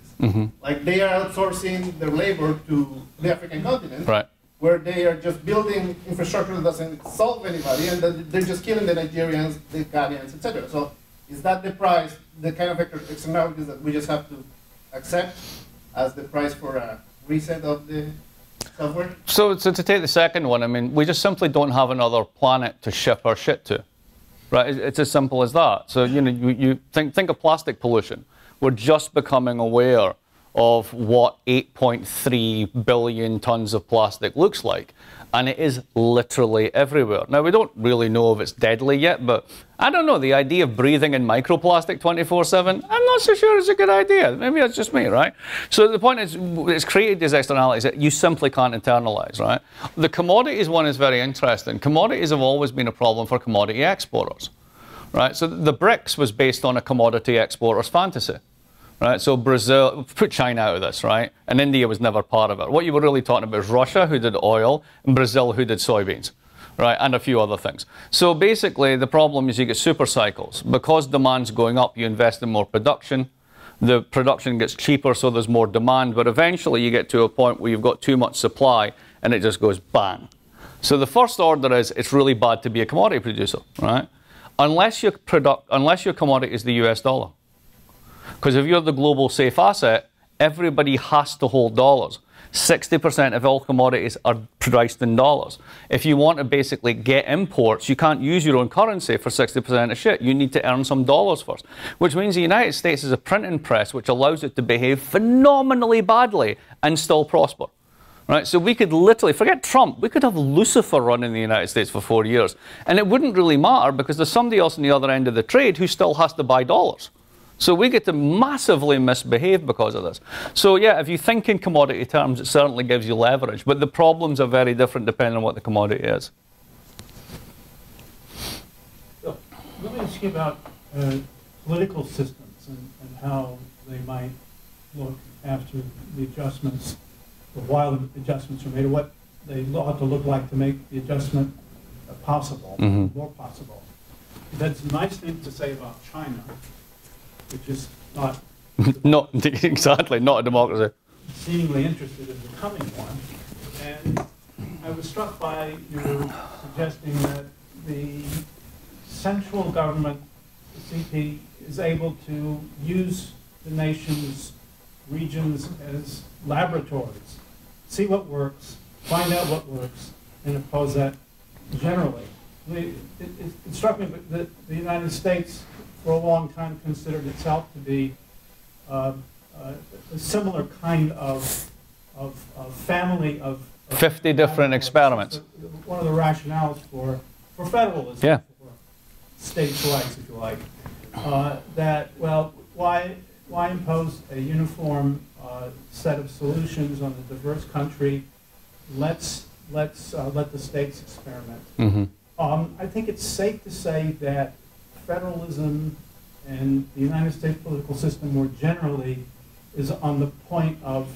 Like they are outsourcing their labor to the African continent, Right. where they are just building infrastructure that doesn't solve anybody, and they're just killing the Nigerians, the Ghanaians, etc. So is that the price, the kind of externalities that we just have to accept as the price for a reset of the software? So to take the second one, I mean, we just simply don't have another planet to ship our shit to, right? It's as simple as that. So, you know, you think of plastic pollution. We're just becoming aware of what 8.3 billion tons of plastic looks like. And it is literally everywhere. Now, we don't really know if it's deadly yet, but I don't know. The idea of breathing in microplastic 24/7, I'm not so sure it's a good idea. Maybe that's just me, right? So the point is, it's created these externalities that you simply can't internalize, right? The commodities one is very interesting. Commodities have always been a problem for commodity exporters, right? So the BRICS was based on a commodity exporter's fantasy. Right, so Brazil, put China out of this, right? And India was never part of it. What you were really talking about is Russia, who did oil, and Brazil, who did soybeans, right? And a few other things. So basically, the problem is you get super cycles. Because demand's going up, you invest in more production. The production gets cheaper, so there's more demand. But eventually, you get to a point where you've got too much supply, and it just goes bang. So the first order is it's really bad to be a commodity producer, right? Unless your commodity is the US dollar. Because if you're the global safe asset, everybody has to hold dollars. 60% of all commodities are priced in dollars. If you want to basically get imports, you can't use your own currency for 60% of shit. You need to earn some dollars first. Which means the United States is a printing press which allows it to behave phenomenally badly and still prosper. Right? So we could literally, forget Trump, we could have Lucifer run in the United States for 4 years. And it wouldn't really matter because there's somebody else on the other end of the trade who still has to buy dollars. So we get to massively misbehave because of this. So yeah, if you think in commodity terms, it certainly gives you leverage. But the problems are very different depending on what the commodity is. So, let me ask you about political systems and how they might look after the adjustments, or while the adjustments are made, or what they ought to look like to make the adjustment possible, more possible. That's a nice thing to say about China, which is not exactly, not a democracy. Seemingly interested in becoming one. And I was struck by your suggesting that the central government, the CP, is able to use the nation's regions as laboratories, see what works, find out what works, and impose that generally. It struck me that the United States for a long time considered itself to be a similar kind of family of 50 different experiments. One of the rationales for federalism, yeah, for states' rights, if you like, that, well, why impose a uniform set of solutions on a diverse country? Let's let the states experiment. I think it's safe to say that federalism and the United States political system more generally is on the point of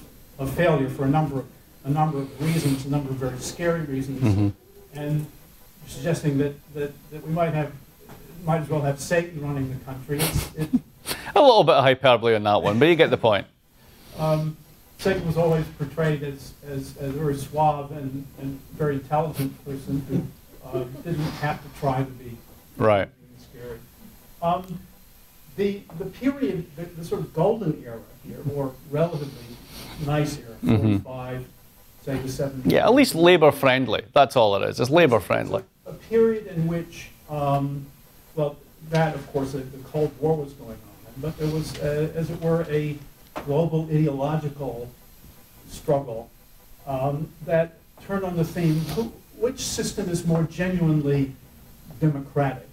failure for a number of reasons, a number of very scary reasons, and suggesting that we might as well have Satan running the country. A little bit of hyperbole on that one, but you get the point. Satan was always portrayed as a very suave and very intelligent person who didn't have to try to be right. Scary. The period, the sort of golden era here, or relatively nice era, 45, say the 70s. Yeah, at least labor-friendly. That's all it is. It's labor-friendly. A period in which, well, that, of course, the Cold War was going on, but there was, as it were, a global ideological struggle that turned on the theme, which system is more genuinely democratic?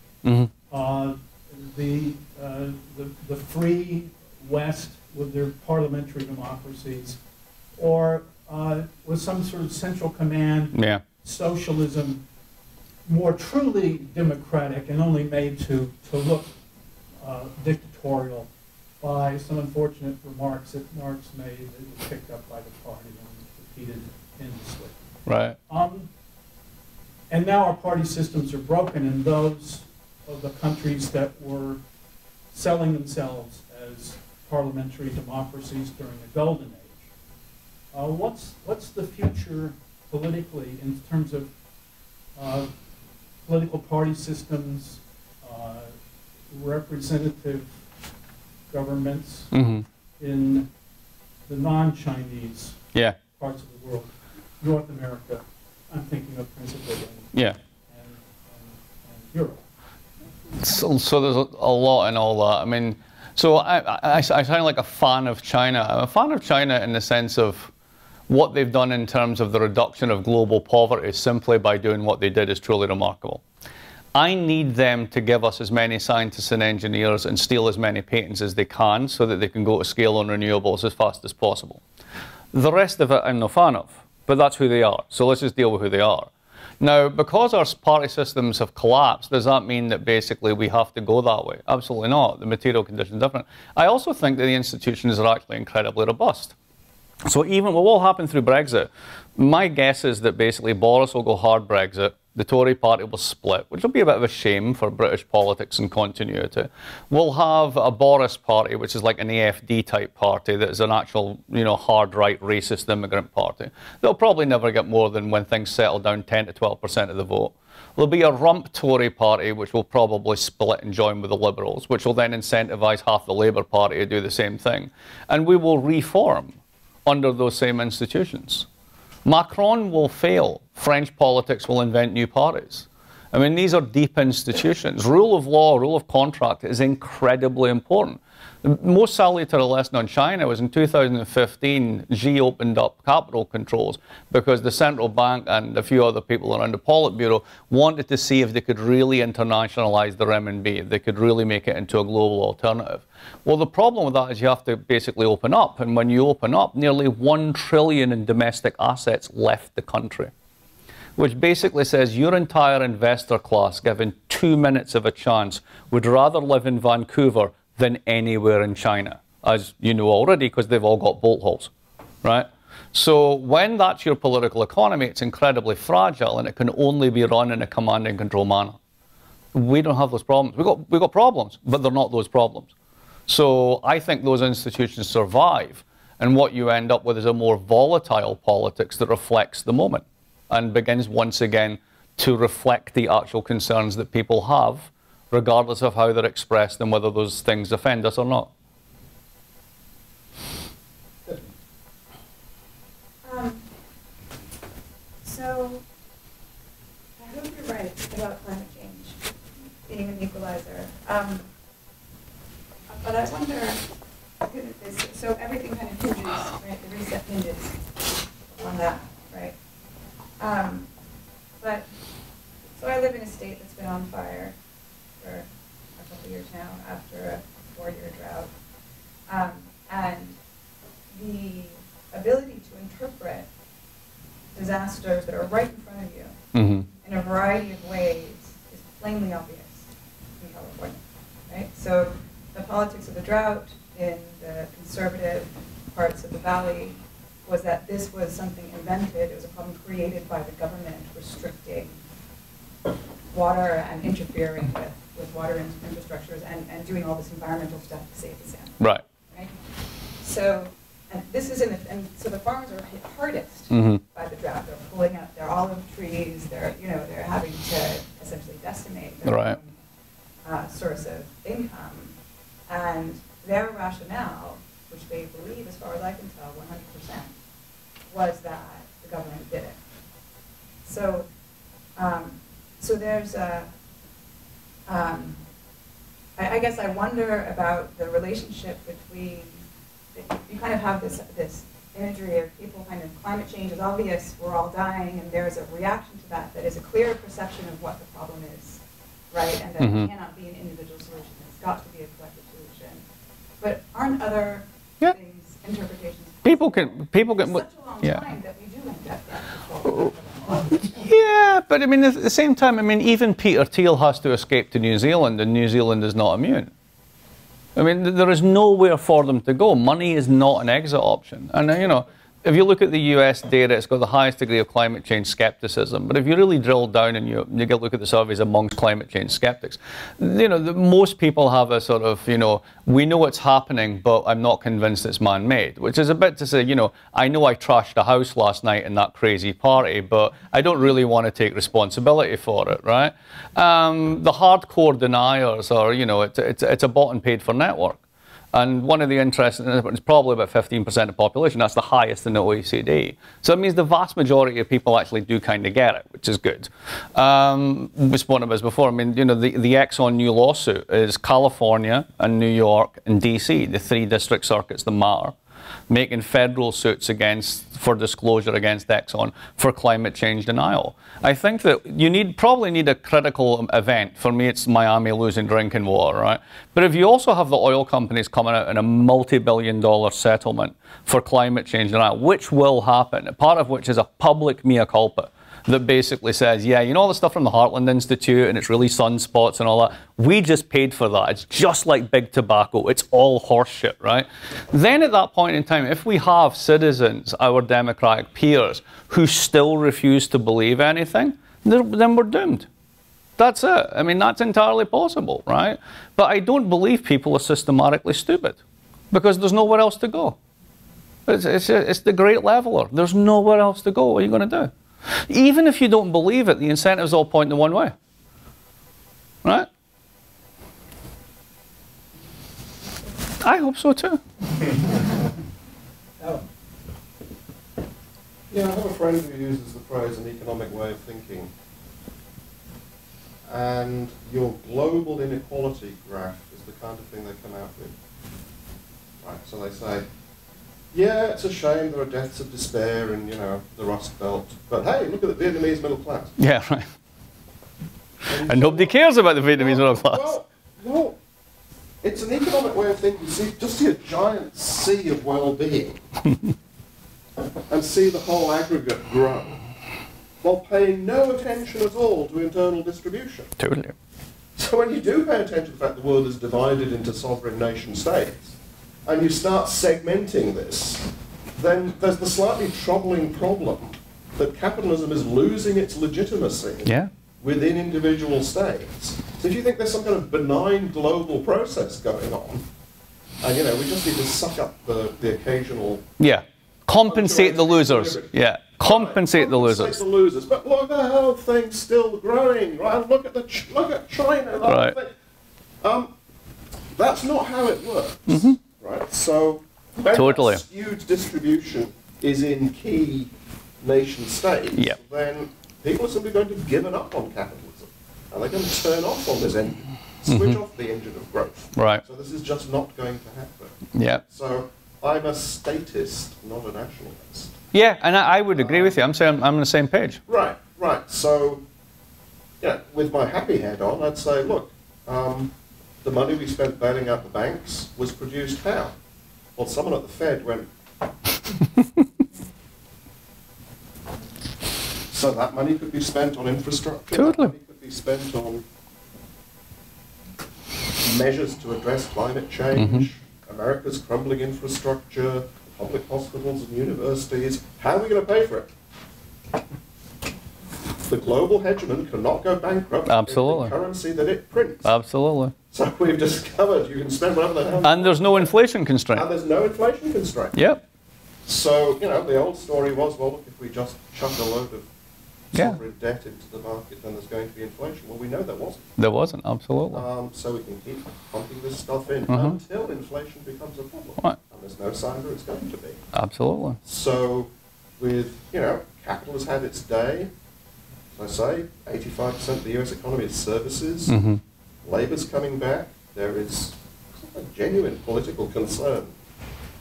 The free West with their parliamentary democracies, or with some sort of central command socialism, more truly democratic and only made to look dictatorial by some unfortunate remarks that Marx made that were picked up by the party and repeated endlessly. Right. And now our party systems are broken, and those of the countries that were selling themselves as parliamentary democracies during the Golden Age. What's the future politically in terms of political party systems, representative governments in the non-Chinese parts of the world, North America? I'm thinking of principally and Europe. So there's a lot in all that. I mean, so I sound like a fan of China. I'm a fan of China in the sense of what they've done in terms of the reduction of global poverty simply by doing what they did is truly remarkable. I need them to give us as many scientists and engineers and steal as many patents as they can so that they can go to scale on renewables as fast as possible. The rest of it I'm no fan of, but that's who they are. So let's just deal with who they are. Now, because our party systems have collapsed, does that mean that basically we have to go that way? Absolutely not. The material conditions are different. I also think that the institutions are actually incredibly robust. So even what will happen through Brexit, my guess is that basically Boris will go hard Brexit, the Tory party will split, which will be a bit of a shame for British politics and continuity. We'll have a Boris party, which is like an AFD type party that is an actual, hard right racist immigrant party. They'll probably never get more than, when things settle down, 10 to 12% of the vote. There'll be a rump Tory party, which will probably split and join with the Liberals, which will then incentivise half the Labour Party to do the same thing. And we will reform under those same institutions. Macron will fail. French politics will invent new parties. I mean, these are deep institutions. Rule of law, rule of contract is incredibly important. The most salutary lesson on China was in 2015, Xi opened up capital controls because the central bank and a few other people around the Politburo wanted to see if they could really internationalize the renminbi, if they could really make it into a global alternative. Well, the problem with that is you have to basically open up. And when you open up, nearly 1 trillion in domestic assets left the country, which basically says your entire investor class, given 2 minutes of a chance, would rather live in Vancouver than anywhere in China, as you know already, because they've all got bolt holes, right? So when that's your political economy, it's incredibly fragile, and it can only be run in a command and control manner. We don't have those problems. We've got problems, but they're not those problems. So I think those institutions survive, and what you end up with is a more volatile politics that reflects the moment and begins once again to reflect the actual concerns that people have, regardless of how they're expressed and whether those things offend us or not. So I hope you're right about climate change being an equalizer. But I wonder, so everything kind of hinges, right? The reset hinges on that, right? So I live in a state that's been on fire for a couple of years now after a 4-year drought. And the ability to interpret disasters that are right in front of you in a variety of ways is plainly obvious in California, right? So the politics of the drought in the conservative parts of the valley was that this was something invented. It was a problem created by the government restricting water and interfering with water infrastructures and doing all this environmental stuff to save the salmon. Right. Right. So, and this is and so the farmers are hit hardest by the drought. They're pulling out their olive trees. They're having to essentially decimate their own source of income, and their rationale, which they believe, as far as I can tell, 100%, was that the government did it. So, so there's a, I guess I wonder about the relationship between, you kind of have this imagery of people kind of, climate change is obvious, we're all dying, and there's a reaction to that that is a clear perception of what the problem is, right? And that it cannot be an individual solution, it's got to be a collective solution. But aren't other things, interpretations? People can. It's such a long time that we do end up Yeah, but I mean, at the same time, I mean, even Peter Thiel has to escape to New Zealand, and New Zealand is not immune. I mean, there is nowhere for them to go. Money is not an exit option. And, you know, if you look at the US data, it's got the highest degree of climate change skepticism. But if you really drill down and you look at the surveys amongst climate change skeptics, you know, most people have a sort of, you know, we know it's happening, but I'm not convinced it's man-made, which is a bit to say, you know, I know I trashed a house last night in that crazy party, but I don't really want to take responsibility for it, right? The hardcore deniers are, you know, it's a bought and paid for network. And one of the interesting, it's probably about 15% of the population, that's the highest in the OECD. So it means the vast majority of people actually do kind of get it, which is good. We spoke about this before. I mean, you know, the Exxon new lawsuit is California and New York and DC, the 3 district circuits that matter, making federal suits for disclosure against Exxon for climate change denial. I think that you probably need a critical event. For me, it's Miami losing drinking water, right? But if you also have the oil companies coming out in a multi-billion-dollar settlement for climate change denial, which will happen, part of which is a public mea culpa, that basically says, yeah, you know all the stuff from the Heartland Institute and it's really sunspots and all that, we just paid for that. It's just like big tobacco. It's all horseshit, right? Then at that point in time, if we have citizens, our democratic peers, who still refuse to believe anything, then we're doomed. That's it. I mean, that's entirely possible, right? But I don't believe people are systematically stupid because there's nowhere else to go. It's the great leveler. There's nowhere else to go. What are you going to do? Even if you don't believe it, the incentives all point in one way, right? I hope so too. Yeah, I have a friend who uses the phrase an economic way of thinking. And your global inequality graph is the kind of thing they come out with. Right, so they say, yeah, it's a shame there are deaths of despair in, you know, the Rust Belt. But hey, look at the Vietnamese middle class. Yeah, right. And nobody cares about the Vietnamese middle class. Well, it's an economic way of thinking. Just see a giant sea of well-being and see the whole aggregate grow while paying no attention at all to internal distribution. Totally. So when you do pay attention to the fact the world is divided into sovereign nation states, and you start segmenting this, then there's the slightly troubling problem that capitalism is losing its legitimacy within individual states. So if you think there's some kind of benign global process going on, and you know, we just need to suck up the occasional... Yeah, compensate the losers. Yeah, compensate the losers. Compensate the losers. But look, the whole thing's still growing, right? Look at China, the whole thing. That's not how it works. Mm-hmm. Right, so when that skewed distribution is in key nation states, then people are simply going to have given up on capitalism, and they're going to turn off on this engine, switch off the engine of growth. Right. So this is just not going to happen. Yeah. So I'm a statist, not a nationalist. Yeah, and I would agree with you. I'm saying I'm on the same page. Right, right. So, yeah, with my happy head on, I'd say, look. The money we spent bailing out the banks was produced how? Well, someone at the Fed went... So that money could be spent on infrastructure, that money could be spent on measures to address climate change, America's crumbling infrastructure, public hospitals and universities. How are we going to pay for it? The global hegemon cannot go bankrupt in the currency that it prints. Absolutely. So we've discovered you can spend whatever the hell. And there's no inflation constraint. And there's no inflation constraint. Yep. So, you know, the old story was, well, look, if we just chuck a load of sovereign debt into the market, then there's going to be inflation. Well, we know there wasn't. There wasn't, absolutely. So we can keep pumping this stuff in until inflation becomes a problem. Right. And there's no sign that it's going to be. Absolutely. So with, you know, capital has had its day. As I say, 85% of the US economy is services. Labour's coming back. There is a genuine political concern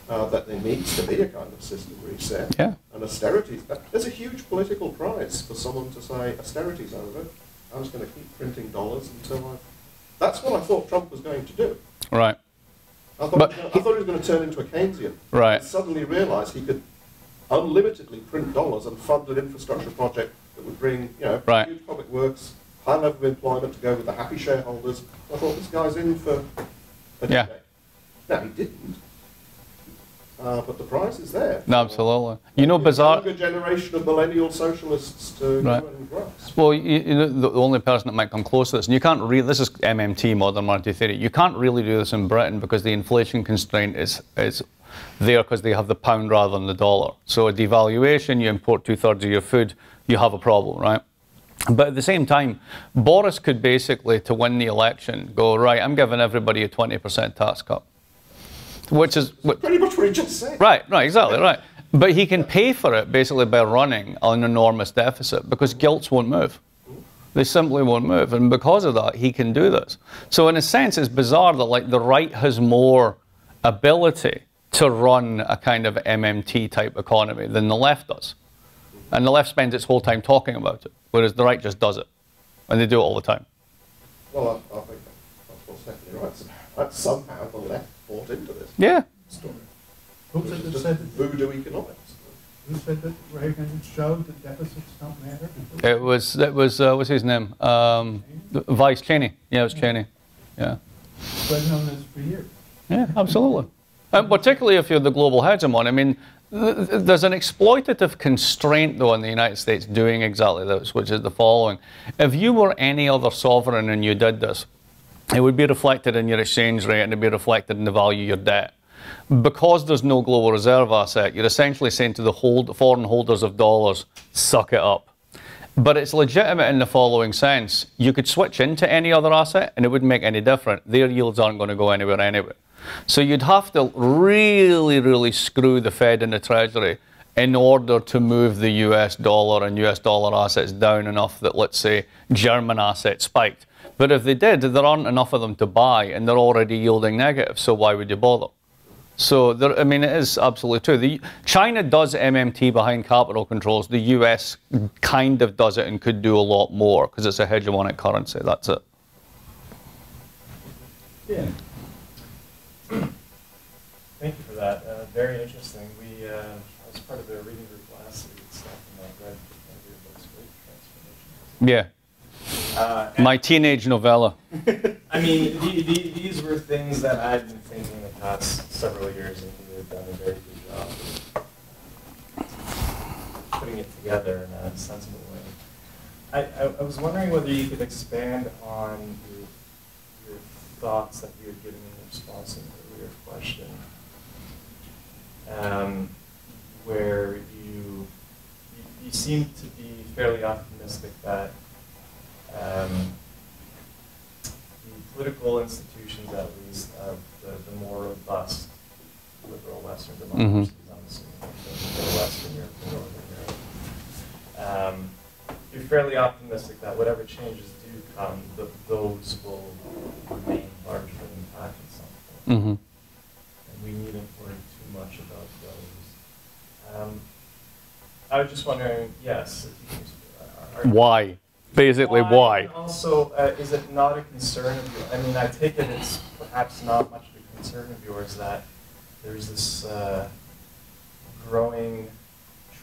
that there needs to be a kind of system reset. Yeah. And austerity, there's a huge political prize for someone to say, austerity's over. I'm just going to keep printing dollars until That's what I thought Trump was going to do. Right. I thought he was going to turn into a Keynesian. Right. And suddenly realised he could unlimitedly print dollars and fund an infrastructure project that would bring, you know, huge public works, high level of employment to go with the happy shareholders. I thought this guy's in for a decade. No, he didn't. But the price is there. Absolutely. You know, bizarre. Younger generation of millennial socialists to go and grasp. Well, you know, the only person that might come close to this, and you can't really, this is MMT, modern monetary theory, you can't really do this in Britain because the inflation constraint is there because they have the pound rather than the dollar. So a devaluation, you import 2/3 of your food, you have a problem, right? But at the same time, Boris could basically, to win the election, go, right, I'm giving everybody a 20% tax cut. Which is pretty much what he just said. Right, exactly, right. But he can pay for it basically by running an enormous deficit because gilts won't move. They simply won't move. And because of that, he can do this. So in a sense, it's bizarre that like the right has more ability to run a kind of MMT type economy than the left does. And the left spends its whole time talking about it, whereas the right just does it. And they do it all the time. Well, I think that's what's definitely right. That somehow the left bought into this story. Who said that said voodoo economics. Who said that Reagan showed that deficits don't matter? It was what's his name? Vice Cheney. Yeah, it was Cheney. Yeah. Well known as for years. Yeah, absolutely. And particularly if you're the global hegemon. I mean, there's an exploitative constraint, though, in the United States doing exactly this, which is the following. If you were any other sovereign and you did this, it would be reflected in your exchange rate and it would be reflected in the value of your debt. Because there's no global reserve asset, you're essentially saying to the foreign holders of dollars, suck it up. But it's legitimate in the following sense. You could switch into any other asset and it wouldn't make any difference. Their yields aren't going to go anywhere anyway. So you'd have to really, really screw the Fed and the Treasury in order to move the US dollar and US dollar assets down enough that, let's say, German assets spiked. But if they did, there aren't enough of them to buy and they're already yielding negative, so why would you bother? So, I mean, it is absolutely true. China does MMT behind capital controls. The US kind of does it and could do a lot more because it's a hegemonic currency. That's it. Yeah. Thank you for that. Very interesting. I was part of the reading group last week, and I read one of your books, Great Transformation. Yeah. My teenage novella. I mean, these were things that I've been thinking the past several years, and you have done a very good job of putting it together in a sensible way. I was wondering whether you could expand on your thoughts that you were giving in response to an earlier question, where you seem to be fairly optimistic that the political institutions, at least, of the more robust liberal Western democracies, I'm assuming, the Western Europe and Northern Europe, you're fairly optimistic that whatever changes do come, those will remain largely intact at some point. And we needn't worry too much about those. I was just wondering, yes. Why? Basically, why? And also, is it not a concern of yours? I mean, I take it it's perhaps not much of a concern of yours that there's this growing,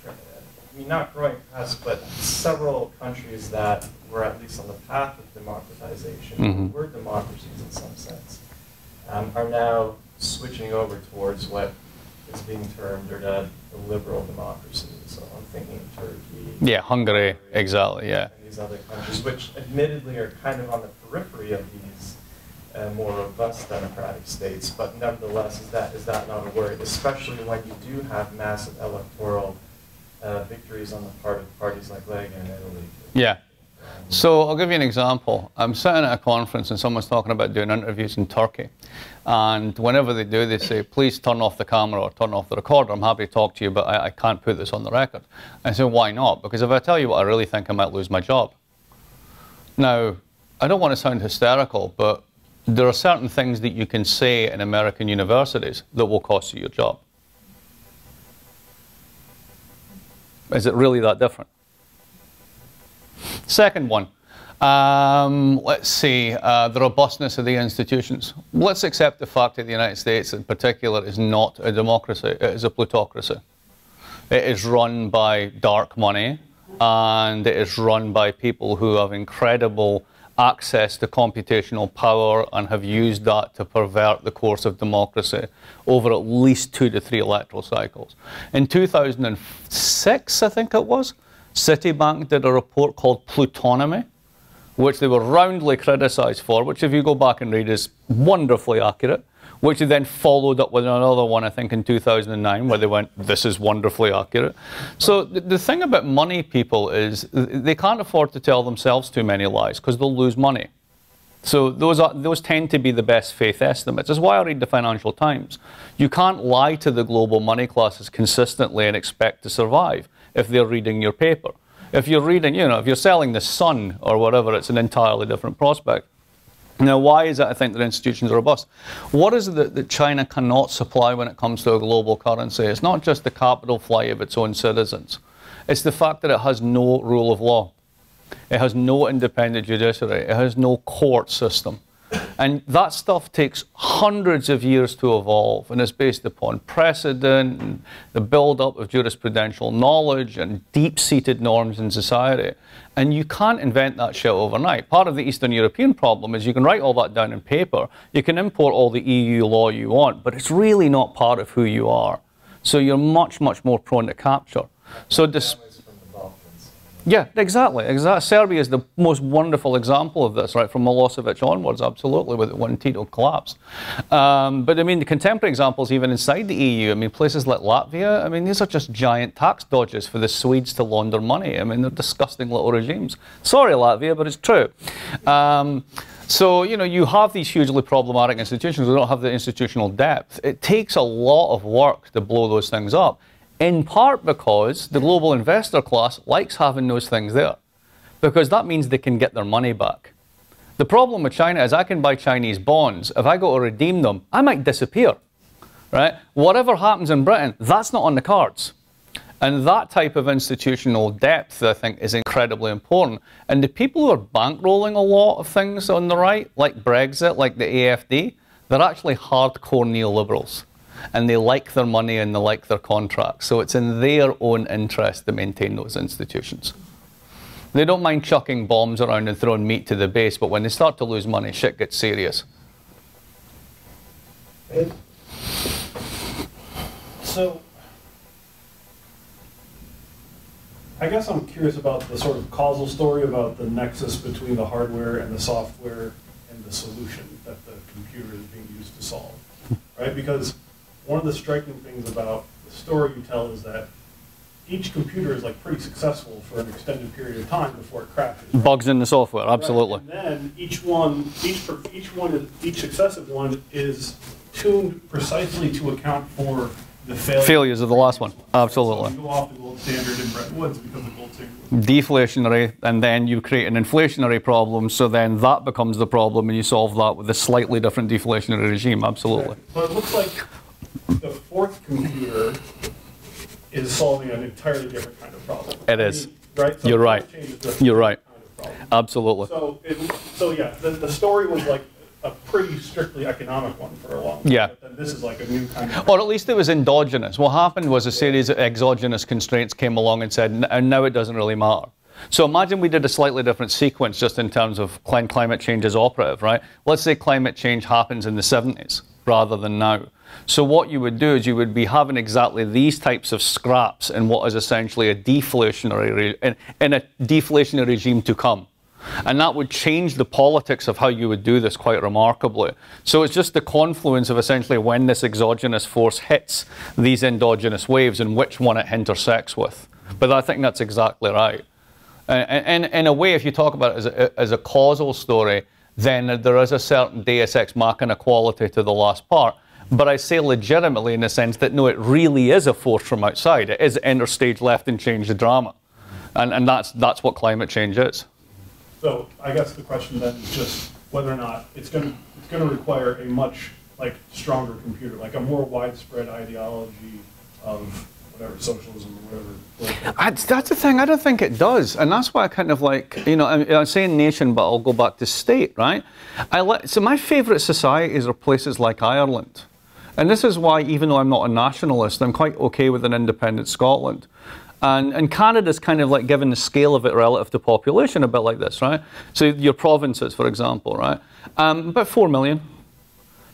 I mean, not growing perhaps, but several countries that were at least on the path of democratization, were democracies in some sense, are now switching over towards what is being termed or the liberal democracy. So I'm thinking Turkey. Yeah, Hungary, exactly, yeah. And these other countries, which admittedly are kind of on the periphery of these more robust democratic states, but nevertheless, is that not a worry, especially when you do have massive electoral victories on the part of parties like Lega in Italy? Yeah. So I'll give you an example. I'm sitting at a conference and someone's talking about doing interviews in Turkey. And whenever they do, they say, please turn off the camera or turn off the recorder. I'm happy to talk to you, but I can't put this on the record. I say, why not? Because if I tell you what I really think, I might lose my job. Now, I don't want to sound hysterical, but there are certain things that you can say in American universities that will cost you your job. Is it really that different? Second one, let's see, the robustness of the institutions. Let's accept the fact that the United States in particular is not a democracy, it is a plutocracy. It is run by dark money, and it is run by people who have incredible access to computational power and have used that to pervert the course of democracy over at least 2 to 3 electoral cycles. In 2006, I think it was, Citibank did a report called Plutonomy, which they were roundly criticised for, which if you go back and read is wonderfully accurate, which they then followed up with another one, I think, in 2009, where they went, this is wonderfully accurate. So the thing about money people is they can't afford to tell themselves too many lies because they'll lose money. So those tend to be the best faith estimates. That's why I read the Financial Times. You can't lie to the global money classes consistently and expect to survive if they're reading your paper. If you're reading, if you're selling the Sun or whatever, it's an entirely different prospect. Now, why is it I think that institutions are robust? What is it that China cannot supply when it comes to a global currency? It's not just the capital flight of its own citizens. It's the fact that it has no rule of law. It has no independent judiciary. It has no court system. And that stuff takes hundreds of years to evolve, and it's based upon precedent, and the build-up of jurisprudential knowledge, and deep-seated norms in society. And you can't invent that shit overnight. Part of the Eastern European problem is you can write all that down in paper, you can import all the EU law you want, but it's really not part of who you are. So you're much, much more prone to capture. So yeah, exactly. Serbia is the most wonderful example of this, right, from Milosevic onwards, absolutely, when Tito collapsed. But I mean, the contemporary examples, even inside the EU, I mean, places like Latvia, I mean, these are just giant tax dodges for the Swedes to launder money. I mean, they're disgusting little regimes. Sorry, Latvia, but it's true. So, you have these hugely problematic institutions that don't have the institutional depth. It takes a lot of work to blow those things up. In part because the global investor class likes having those things there, because that means they can get their money back. The problem with China is I can buy Chinese bonds. If I go to redeem them, I might disappear, right? Whatever happens in Britain, that's not on the cards. And that type of institutional depth, I think, is incredibly important. And the people who are bankrolling a lot of things on the right, like Brexit, like the AfD, they're actually hardcore neoliberals. And they like their money and they like their contracts. So it's in their own interest to maintain those institutions. They don't mind chucking bombs around and throwing meat to the base, but when they start to lose money, shit gets serious. So, I guess I'm curious about the sort of causal story about the nexus between the hardware and the software and the solution that the computer is being used to solve, right? Because one of the striking things about the story you tell is that each computer is like pretty successful for an extended period of time before it crashes. Right? Bugs in the software, absolutely. Right. And then each successive one is tuned precisely to account for the failures of the last one. Absolutely. So you go off the gold standard in Bretton Woods because the gold standard. Deflationary, and then you create an inflationary problem, so then that becomes the problem, and you solve that with a slightly different deflationary regime. Absolutely. Okay. But it looks like the fourth computer is solving an entirely different kind of problem. It is. Right? So you're right. You're right. Kind of absolutely. So yeah, the story was like a pretty strictly economic one for a long time. Yeah. But then this is like a new kind of... Or at least it was endogenous. What happened was a series of exogenous constraints came along and said, and now it doesn't really matter. So imagine we did a slightly different sequence just in terms of when climate change is operative, right? Let's say climate change happens in the 70s rather than now. So what you would do is you would be having exactly these types of scraps in what is essentially a deflationary, in a deflationary regime to come. And that would change the politics of how you would do this quite remarkably. So it's just the confluence of essentially when this exogenous force hits these endogenous waves and which one it intersects with. But I think that's exactly right. And in a way, if you talk about it as a causal story, then there is a certain Deus Ex Machina quality to the last part. But I say legitimately in the sense that, no, it really is a force from outside. It is enter stage left and change the drama. And that's what climate change is. So I guess the question then is just whether or not it's going to require a much stronger computer, like a more widespread ideology of whatever, socialism or whatever. That's the thing, I don't think it does. And that's why I kind of I'm saying nation, but I'll go back to state, right? So my favorite societies are places like Ireland. And this is why, even though I'm not a nationalist, I'm quite okay with an independent Scotland. And Canada's kind of like given the scale of it relative to population a bit like this, right? So your provinces, for example, right? About 4 million.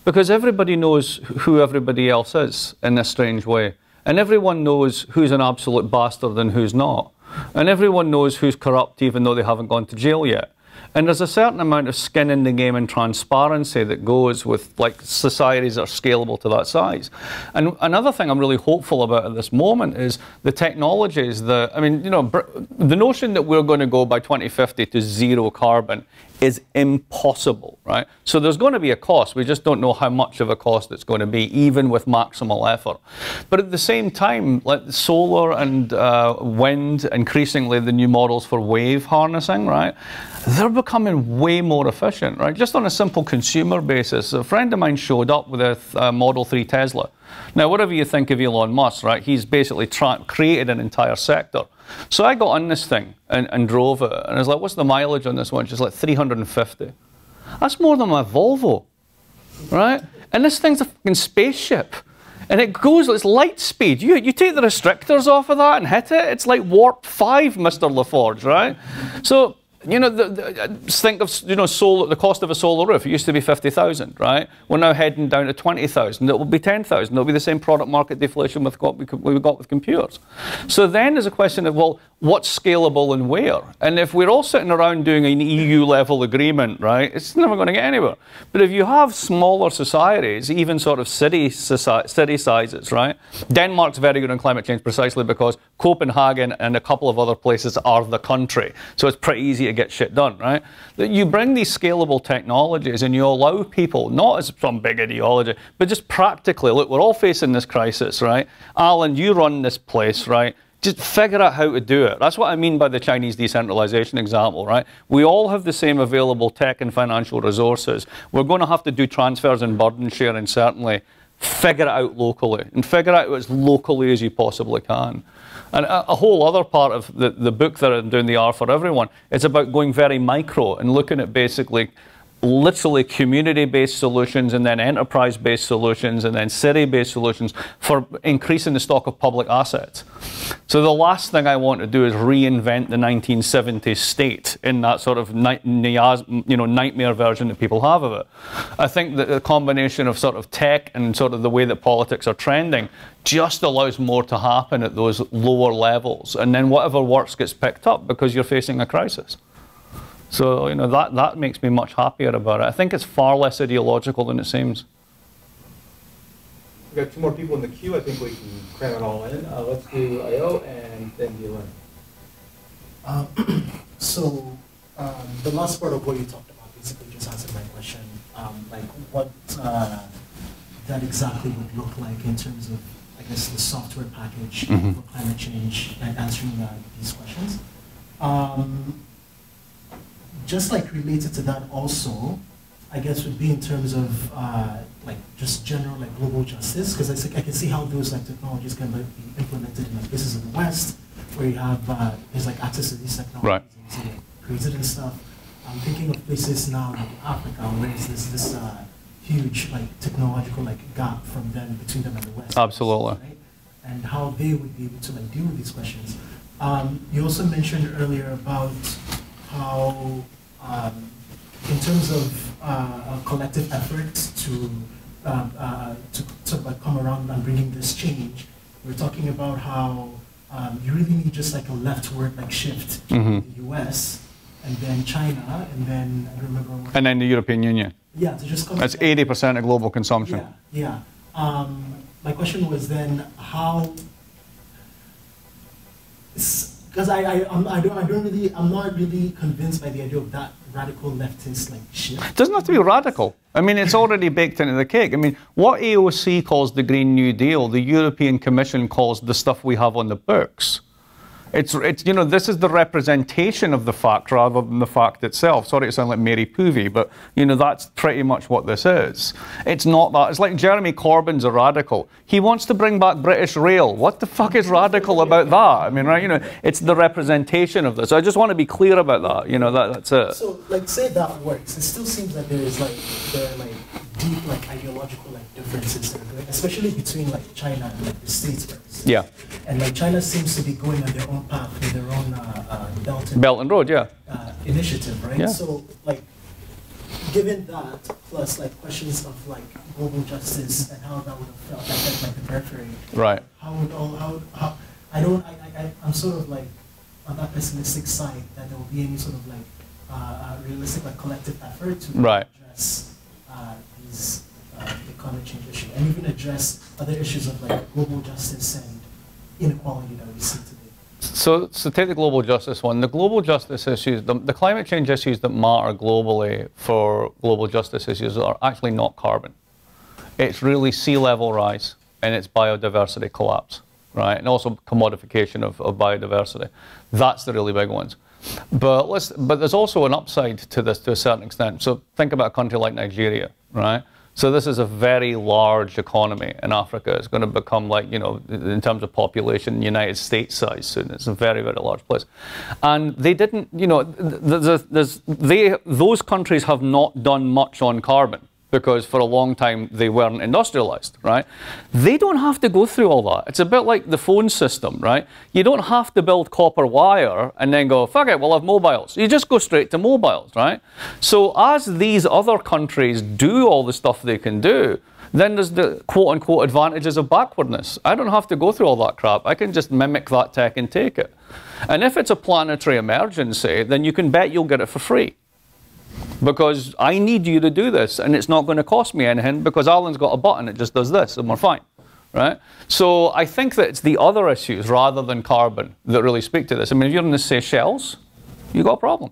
Because everybody knows who everybody else is in this strange way. And everyone knows who's an absolute bastard and who's not. And everyone knows who's corrupt even though they haven't gone to jail yet. And there's a certain amount of skin in the game and transparency that goes with like societies that are scalable to that size. And another thing I'm really hopeful about at this moment is the technologies that, I mean, you know, the notion that we're going to go by 2050 to zero carbon is impossible, right? So there's going to be a cost. We just don't know how much of a cost it's going to be, even with maximal effort. But at the same time, like solar and wind, increasingly the new models for wave harnessing, right? They're becoming way more efficient, right? Just on a simple consumer basis. A friend of mine showed up with a Model 3 Tesla. Now, whatever you think of Elon Musk, right? He's basically created an entire sector. So I got on this thing and drove it, and I was like, what's the mileage on this one? She's like 350. That's more than my Volvo, right? And this thing's a fucking spaceship. And it goes, it's light speed. You take the restrictors off of that and hit it, it's like warp 5, Mr. LaForge, right? So, you know, think of, you know, the cost of a solar roof. It used to be 50,000, right? We're now heading down to 20,000. It will be 10,000. It'll be the same product market deflation with what we've got with computers. So then there's a question of, well, what's scalable and where? And if we're all sitting around doing an EU-level agreement, right, it's never going to get anywhere. But if you have smaller societies, even sort of city sizes, right? Denmark's very good on climate change precisely because Copenhagen and a couple of other places are the country. So it's pretty easy to get shit done, right? That you bring these scalable technologies and you allow people, not as some big ideology, but just practically, look, we're all facing this crisis, right? Alan, you run this place, right? Just figure out how to do it. That's what I mean by the Chinese decentralization example, right? We all have the same available tech and financial resources. We're going to have to do transfers and burden sharing, certainly. Figure it out locally, and figure it out as locally as you possibly can. And a whole other part of the book that I'm doing, the R for Everyone, is about going very micro and looking at basically literally community-based solutions and then enterprise-based solutions and then city-based solutions for increasing the stock of public assets. So the last thing I want to do is reinvent the 1970s state in that sort of nightmare version that people have of it. I think that the combination of sort of tech and sort of the way that politics are trending just allows more to happen at those lower levels. And then whatever works gets picked up because you're facing a crisis. So, you know, that makes me much happier about it. I think it's far less ideological than it seems. We've got 2 more people in the queue. I think we can cram it all in. Let's do IO and then Dylan. The last part of what you talked about basically just answered my question. Like what that exactly would look like in terms of, I guess, the software package for climate change and answering these questions. Just like related to that also, I guess would be in terms of like just general like global justice, because I can see how those like technologies can be implemented in like places in the West where you have there's like access to these technologies right. and so created and stuff. I'm thinking of places now like in Africa where there's this huge like technological like gap from them between them and the West. Absolutely. Right? And how they would be able to like deal with these questions. You also mentioned earlier about how in terms of a collective effort to come around and bringing this change, we're talking about how you really need just like a leftward like shift in the US and then China and then I don't remember what. And then the European Union. Yeah, to just come. That's 80% of global consumption. Yeah, yeah. My question was then how. Because I'm not really convinced by the idea of that radical leftist like shift. It doesn't have to be radical. I mean, it's already baked into the cake. I mean, what AOC calls the Green New Deal, the European Commission calls the stuff we have on the books. It's you know, this is the representation of the fact rather than the fact itself. Sorry to sound like Mary Poovey, but you know, that's pretty much what this is. It's not that. It's like Jeremy Corbyn's a radical. He wants to bring back British Rail. What the fuck is radical about that? I mean, right, you know, it's the representation of this. I just want to be clear about that. You know, that's it. So, like, say that works. It still seems that there are deep like ideological like differences that are going, especially between like China and like the States, for instance. Yeah. And like China seems to be going on their own path with their own Belt and Road, yeah. Initiative, right? Yeah. So like, given that, plus like questions of like global justice and how that would affect like the periphery. Right. I'm sort of like on that pessimistic side that there will be any sort of like realistic like collective effort to address these the climate change issue and even address other issues of like global justice and inequality that we see today. So take the global justice one. The global justice issues, the climate change issues that matter globally for global justice issues are actually not carbon. It's really sea level rise and it's biodiversity collapse, right? And also commodification of biodiversity. That's the really big ones. But there's also an upside to this to a certain extent. So think about a country like Nigeria, right? So this is a very large economy in Africa. It's going to become like, you know, in terms of population, United States size soon. It's a very, very large place. And they didn't, you know, those countries have not done much on carbon because for a long time they weren't industrialized, right? They don't have to go through all that. It's a bit like the phone system, right? You don't have to build copper wire and then go, fuck it, we'll have mobiles. You just go straight to mobiles, right? So as these other countries do all the stuff they can do, then there's the quote-unquote advantages of backwardness. I don't have to go through all that crap. I can just mimic that tech and take it. And if it's a planetary emergency, then you can bet you'll get it for free. Because I need you to do this, and it's not going to cost me anything because Alan's got a button, it just does this, and we're fine, right? So I think that it's the other issues rather than carbon that really speak to this. I mean, if you're in the Seychelles, you've got a problem,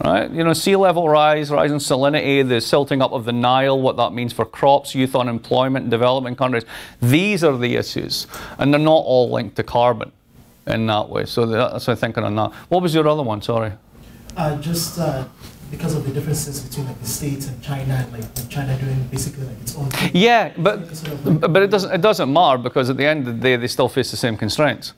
right? You know, sea level rise, rise in salinity, the silting up of the Nile, what that means for crops, youth unemployment in developing countries. These are the issues, and they're not all linked to carbon in that way. So that's what I'm thinking on that. What was your other one? Sorry. Because of the differences between like the States and China, and like China doing basically like its own thing. Yeah, but it doesn't matter because at the end of the day they still face the same constraints.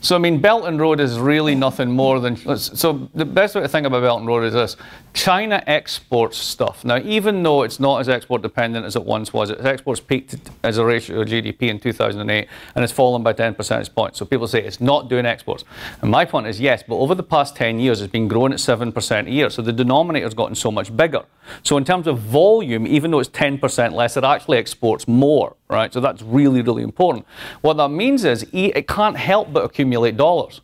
So I mean, Belt and Road is really nothing more than, so the best way to think about Belt and Road is this. China exports stuff. Now, even though it's not as export dependent as it once was, its exports peaked as a ratio of GDP in 2008 and it's fallen by 10 percentage points. So people say it's not doing exports. And my point is yes, but over the past 10 years it's been growing at 7% a year. So the denominator's gotten so much bigger. So in terms of volume, even though it's 10% less, it actually exports more, right? So that's really, really important. What that means is it can't help but accumulate dollars.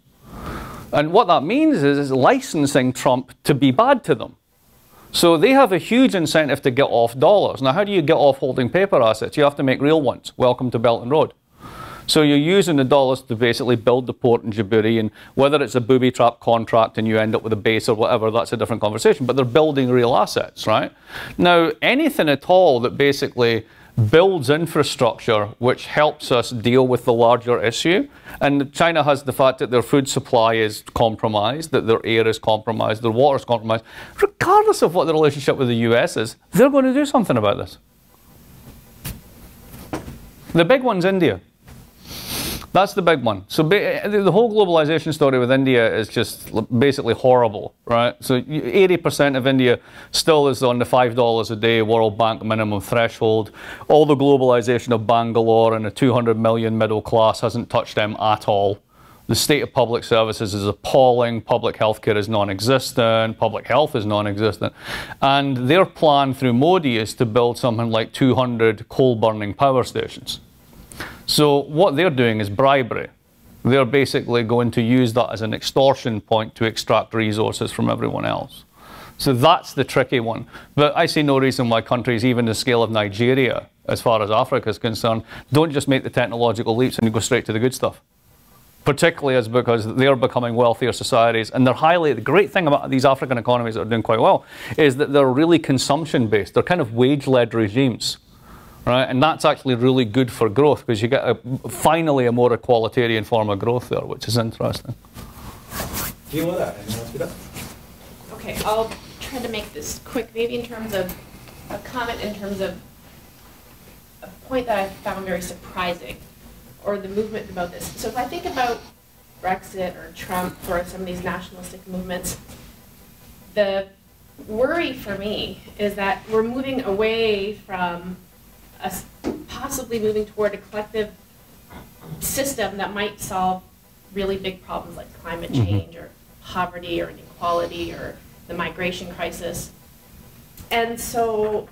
And what that means is licensing Trump to be bad to them. So they have a huge incentive to get off dollars. Now, how do you get off holding paper assets? You have to make real ones. Welcome to Belt and Road. So you're using the dollars to basically build the port in Djibouti, and whether it's a booby trap contract and you end up with a base or whatever, that's a different conversation. But they're building real assets, right? Now, anything at all that basically builds infrastructure which helps us deal with the larger issue. And China has the fact that their food supply is compromised, that their air is compromised, their water is compromised. Regardless of what the relationship with the US is, they're going to do something about this. The big one's India. That's the big one. So the whole globalization story with India is just basically horrible, right? So 80% of India still is on the $5 a day World Bank minimum threshold. All the globalization of Bangalore and the 200 million middle class hasn't touched them at all. The state of public services is appalling. Public health care is non-existent. Public health is non-existent. And their plan through Modi is to build something like 200 coal-burning power stations. So what they're doing is bribery. They're basically going to use that as an extortion point to extract resources from everyone else. So that's the tricky one. But I see no reason why countries, even the scale of Nigeria, as far as Africa is concerned, don't just make the technological leaps and go straight to the good stuff. Particularly as because they're becoming wealthier societies, and they're highly, the great thing about these African economies that are doing quite well is that they're really consumption-based. They're kind of wage-led regimes. Right? And that's actually really good for growth because you get finally a more egalitarian form of growth there, which is interesting. Deal with that, and then let's get up. Okay, I'll try to make this quick, maybe in terms of a comment in terms of a point that I found very surprising, or the movement about this. So if I think about Brexit or Trump or some of these nationalistic movements, the worry for me is that we're moving away from possibly moving toward a collective system that might solve really big problems like climate change or poverty or inequality or the migration crisis. And so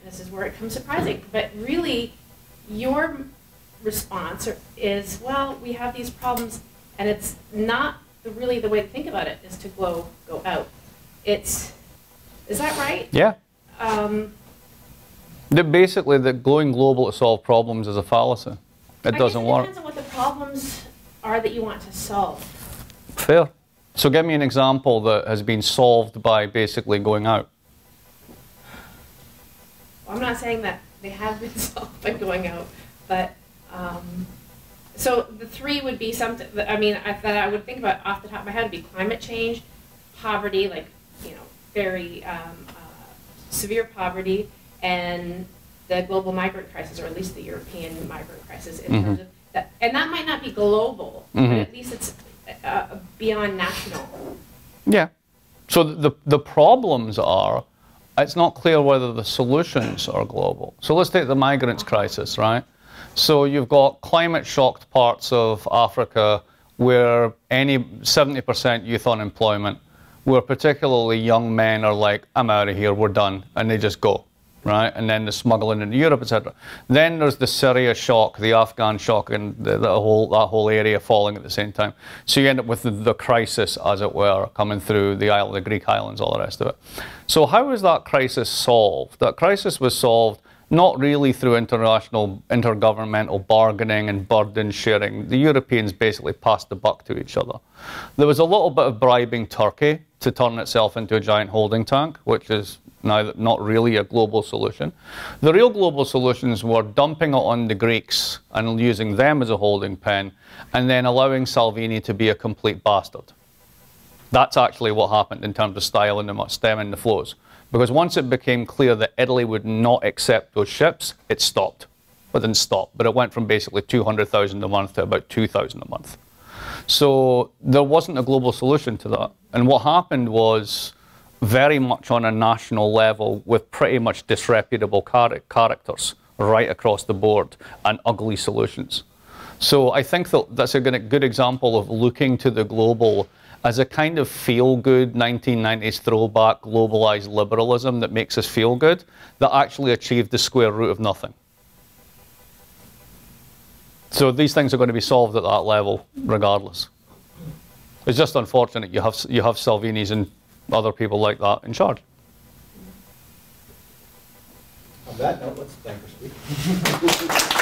this is where it comes surprising, but really your response is, well, we have these problems and it's not really the way to think about it is to go out. Is that right? Yeah. Basically, that going global to solve problems is a fallacy. It doesn't work. It depends on what the problems are that you want to solve. Fair. So give me an example that has been solved by basically going out. Well, I'm not saying that they have been solved by going out, but so the three would be something that, I mean, that I would think about off the top of my head would be climate change, poverty, like, you know, very severe poverty, and the global migrant crisis, or at least the European migrant crisis in terms of that. And that might not be global, but at least it's beyond national. Yeah. So the problems are, it's not clear whether the solutions are global. So let's take the migrants crisis, right? So you've got climate-shocked parts of Africa where 70% youth unemployment, where particularly young men are like, I'm out of here, we're done, and they just go, right? And then the smuggling into Europe, etc. Then there's the Syria shock, the Afghan shock, and that whole area falling at the same time. So you end up with the crisis, as it were, coming through the Greek islands, all the rest of it. So how was that crisis solved? That crisis was solved not really through international, intergovernmental bargaining and burden sharing. The Europeans basically passed the buck to each other. There was a little bit of bribing Turkey to turn itself into a giant holding tank, which is now not really a global solution. The real global solutions were dumping it on the Greeks and using them as a holding pen, and then allowing Salvini to be a complete bastard. That's actually what happened in terms of stemming the flows. Because once it became clear that Italy would not accept those ships, it stopped. It didn't stop, but it went from basically 200,000 a month to about 2,000 a month. So there wasn't a global solution to that. And what happened was very much on a national level with pretty much disreputable characters right across the board and ugly solutions. So I think that's a good example of looking to the global as a kind of feel-good 1990s throwback globalized liberalism that makes us feel good, that actually achieved the square root of nothing. So these things are going to be solved at that level regardless. It's just unfortunate you have Salvini's and other people like that in charge. On that note, let's thank our speaker.